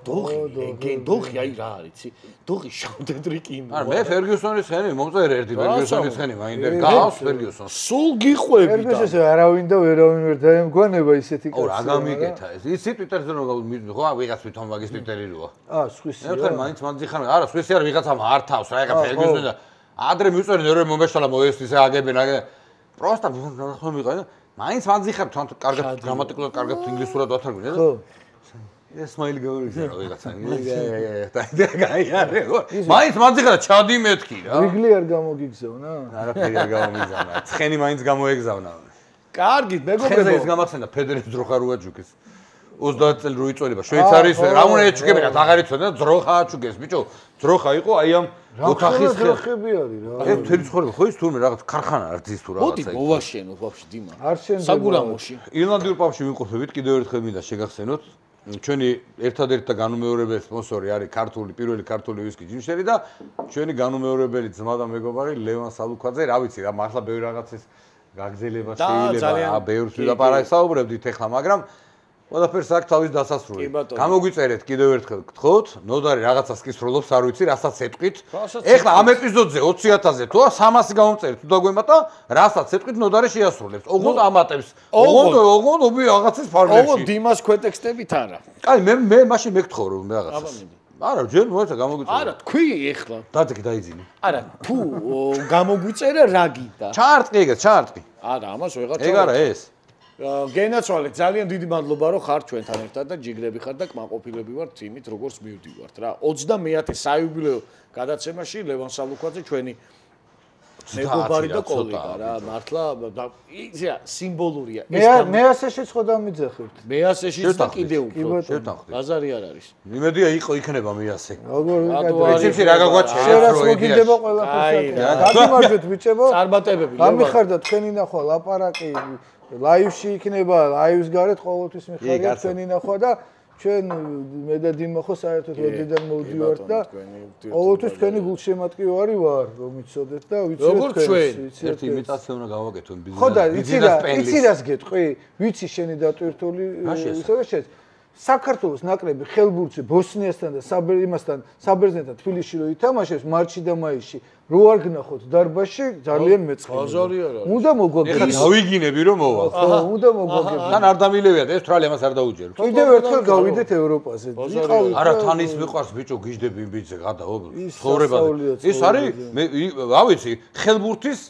დოხი აი რა არიცი დოხი შავდედრი კი არა მე ფერგიუსონის ხენი მომწერე ერთი ფერგიუსონის ხენი მაინდა გავს ფერგიუსონს სულ გიყვები და ფერგიუსონს არავინ და ვერავინ ვერ დაემგვანება ისეთი კაცი რა გამიკეთა ეს ისი ტვიტერზე რომ ხო ვიღაც თვითონ მაგის ტვიტერი როა სხვისი მე ვთქვი მაინც მანძიხარ არა სხვისი არ ვიღაცამ არ თავს რა ეხა ფერგიუსონი და ადრე მივწერენ ერე მომეშალა მოესწის აგებენ პროსტა ხო მიყავ და მაინც მანძიხარ თან კარგად გრამატიკულად კარგად ინგლისურად ვათარგმნე და ეს მაილი გავიგზა რა ვიღაცა. მაინც მანძიხარ ჩადი მეთქი რა. რიგლი არ გამოგიგზავნა? არაფერი არ გამომიგზავნა. ცხენი მაინც გამოეგზავნა. კარგით, მეგობრებო. ეს გამახსენდა ფედერეს ძროხა რო აჩუქეს. 30 წელი რო იწოლება. შვეიცარიის რა უნდა ეჩუქებინა, აღარ იცოდა ძროხა აჩუქეს, ბიჭო. ძროხა იყო აი ამ ოთახის ძროხები არის რა. ეს მთელი ცხოვრება ხო ის თურმე რაღაც ქარხანა არდის თუ რაღაცა. მოდი მოვაშენო ბავშვი დიმა. არ შენდება. საგურამოში. ირლანდიურ პაბში ვიმყოფებით, კიდევ ერთხელ მინდა შეგახსენოთ. ჩვენი ერთადერთი და განუმეორებელი სპონსორი არის პირველი ქართული ვისკი ჯიმშერი და ჩვენი განუმეორებელი ძმა და მეგობარი ლევან სალუქვაძე, რა ვიცი რა მართლა ბევრი რაღაცის გაგზელება შეიძლება, ბევრს ვიდაპარაკებდით ეხლა, მაგრამ ყველაფერს აქვს თავის დასასრული. გამოგვიწერეთ კიდევ ერთხელ გთხოვთ, ნოდარი რაღაცას კისროლობს, არ ვიცი, რასაც ეტყვით. ეხლა ამ ეპიზოდზე 20.000-ზე თუ 300 გამომწერეთ, თუ დაგვემატა, რასაც ეტყვით, ნოდარი შეასრულებს. ოღონდ ამატებს. ოღონდ რაღაცის ფორმებში. ოღონდ დიმას ქვეტექსტებით არა. კაი, მე მაშინ მეკითხო რომ რაღაცას. არა, ჯერ მოეცა გამოგვიწერე. არა, თქვი ეხლა. დადეკი დაიძინე. არა, თუ გამოგვიწერე რა გინდა? ჩარტყი ეგეც, ჩარტყი. არა, ამას ვეღარ ეგ არა ეს. გენაცვალეთ, ძალიან დიდი მადლობა რომ ხარ ჩვენთან ერთად და ჯიგრები ხარ და კმაყოფილები ვართ იმით როგორც მივდივართ რა. 29 საიუბილეო გადაცემაში ლევან სალუქვაძე ჩვენი მეგობარი და კოლეგა რა, მართლა იზია სიმბოლურია. მე ასე შეცხვდა მიძახებთ. მე ასეშიც და კიდე უფრო. ბაზარი არ არის. იმედია იყო იქნება მე ასე. როგორ პრინციპში რა გაგვაჩერეთ რო იგდება ყველაფერს. გამიმარჯვეთ ბიჭებო. წარმატებები. გამიხარდა თქვენი ნახვა ლაპარაკი ლაივში იქნება, ლაივს გარეთ ყოველთვის მიხარია თქვენი ნახვა და ჩვენ მე და დიმა ხო საერთოდ როდიდან მოვდივართ და ყოველთვის თქვენი გულშემატკივარი ვარ, რომ იცოდეთ და ვიცოდეთ ჩვენ. ერთი იმიტაცია უნდა გავაკეთო ბიზნესის. ხო და იცი რას გეტყვი? ვიცი შენი დატვირთული ისევე შეც. საქართველოს ნაკრები ხელბურთში ბოსნიასთან და საბერძნეთთან თბილისში რო ითამაშებს მარტში და მაისში რო არ გნახოთ დარბაზში ძალიან მეწყდება. ბაზარი არ არის. უნდა მოგვაგებინოთ. ეხლა დავიგინები რომ მოვალ. ხო, უნდა მოგვაგებინოთ. თან არ დამილევიათ, ეს თრალი ამას არ დაუჯერებს. კიდევ ერთხელ გავიდეთ ევროპაზე. არა, თან ის მიყვარს ბიჭო, გიждები იმ ბიჭზე გადაო. ცხოვრებაზე. ის არის, მე რა ვიცი, ხელბურთის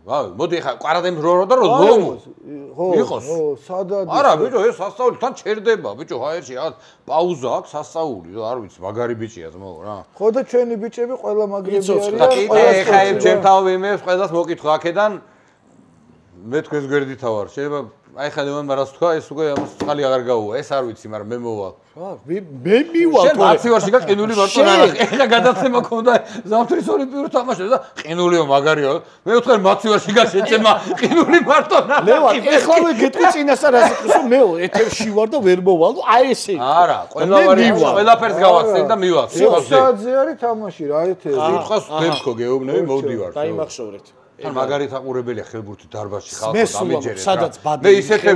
მოდი ხა ყარადემ რო და რო ლომო იყოს ხო სადაც არა ბიჭო ეს სასწაული თან ჩერდება ბიჭო ჰაერში რაღაც პაუზა აქვს სასწაული არ ვიცი მაგარი ბიჭია ძმაო რა ხო და ჩვენი ბიჭები ყველა მაგრები არიან კიდე ხა იმ ჩემთავ იმებს ყველას მოკითხო აქედან მე თქვენს გვერდითა ვარ შეიძლება აი ხა ლევან მარას თქვა ეს უკვე ამას წყალი აღარ გაუვა ეს არ ვიცი მაგრამ მე მოვალ მე მივალ შენ აცივარში გაკინული მარტო ნახე ეხლა გადაცემა ქონდა ზამთრის ოლიმპიურ თამაშებზე და ყინულიო მაგარიო მე ვთქვი მაცივარში გაშეცემა ყინული მარტო ნახე ლევან ეხლა გეტყვი წინასწარ ასე ხო მე ეთერში ვარ და ვერ მოვალ აი ესე არა ყველაფერს გავახსენ და მივალ საათზე არის თამაში რა ეთერი სიტყვას ვთქვი ხო გეუბნები მოვდივარ დაიმახსოვრეთ თან მაგარით აყურებელია ხელბურთი დარბაზში ხალხო დამიჯერეთ სადაც ბადი მე ისეთი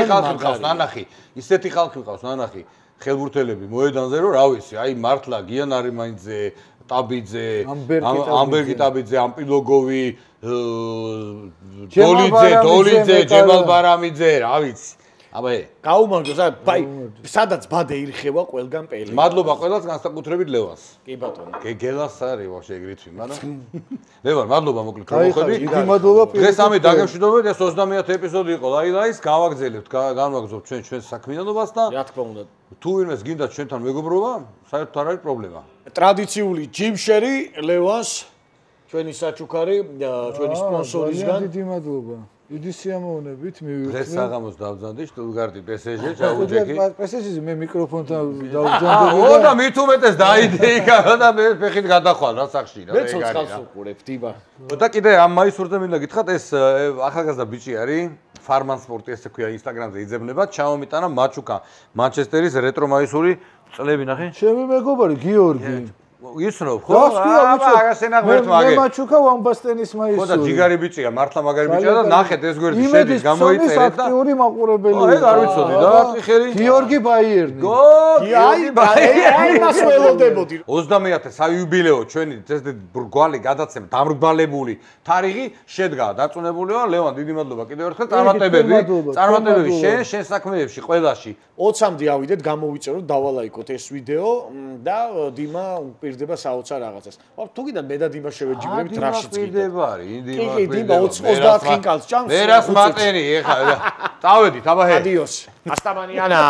ხალხი მყავს ნანახი ისეთი ხალხი მყავს ნანახი ხელბურთელები მოედანზე რომ რა ვიცი აი მართლა გიან არიმაინძე ტაბიძე ამბერგი ტაბიძე ამპილოგოვი დოლიძე ჯემალ ბარამიძე რა ვიცი აბა გაუმარჯოს აი სადაც ბადე ირხევა ყველგან პელი მადლობა ყველას განსაკუთრებით ლევანს კი ბატონო გელას არის ვაშე ეგრითვი მაგრამ ლევან მადლობა მოკლედ მოხები დიდი მადლობა დღეს ამით დაგემშვიდობებით ეს 30 ეპიზოდი იყო ლაილაის გავაგზელებთ განვაგზავნებთ ჩვენ საქმიანობას და რა თქმა უნდა თუ ვინმეს გინდა ჩვენთან მეგობრობა საერთოდ არ არის პრობლემა ტრადიციული ჯიმშერი ლევანს ჩვენი საჩუქარი ჩვენი სპონსორისგან დიდი მადლობა დიდი სიამოვნებით მივიღეთ. დღეს საღამოს დავძანდი შტუტგარტი PSG ჩაუჯექი. PSG-ზე მე მიკროფონთან დავძანდი. და მით უმეტეს დაიდე იქა და მე ფეხით გადახვალ რა სახში რა. მე ცოცხალს უყურებ, დიბა. და კიდე ამ მაისურზე მინდა გითხრათ ეს ახალგაზრდა ბიჭი არის ფარმან სპორტი ესე ქვია ინსტაგრამზე იძებნება ჩაომიტანა მაჩუკა მანჩესტერის რეტრო მაისური წლები ნახე. ჩემი მეგობარი გიორგი ისნო ხო? აგასენა ღერთ მაგე. მე მაჩუკა ვამბასტენის მაისური. ხო და ჯიგარი ბიჭია, მართლა მაგარი ბიჭია და ნახეთ ეს გვერდი შედის, გამოიწერეთ და აქტიური მაყურებელია. აი, არ ვიცოდი და ვარტყი ხელი. გიორგი ბაიერნი. გიორგი ბაიერნი. აი მას ველოდებოდი. 30-ე საიუბილეო ჩვენი ეს ბრგვალი გადაცემა დამრგვალებული თარიღი შედგა. დაწუნებულიო ლევან, დიდი მადლობა კიდევ ერთხელ წარმატებები შენ საქმეებში ყველაში. 20-მდე ავიდეთ, გამოვიწეროთ, დავალაიქოთ ეს ვიდეო და დიმა პირდება საოცარ რაღაცას. თუ კიდე მე და დიმა შევეჯიბრებით რაშიც კიდე. პირდება არის, ინდიმა. კი, დიმა 30 ხინკალს ჭამს. ვერას მატერი ეხლა. წავედით, აბა ჰე. ადიოს. ასტამანიანა.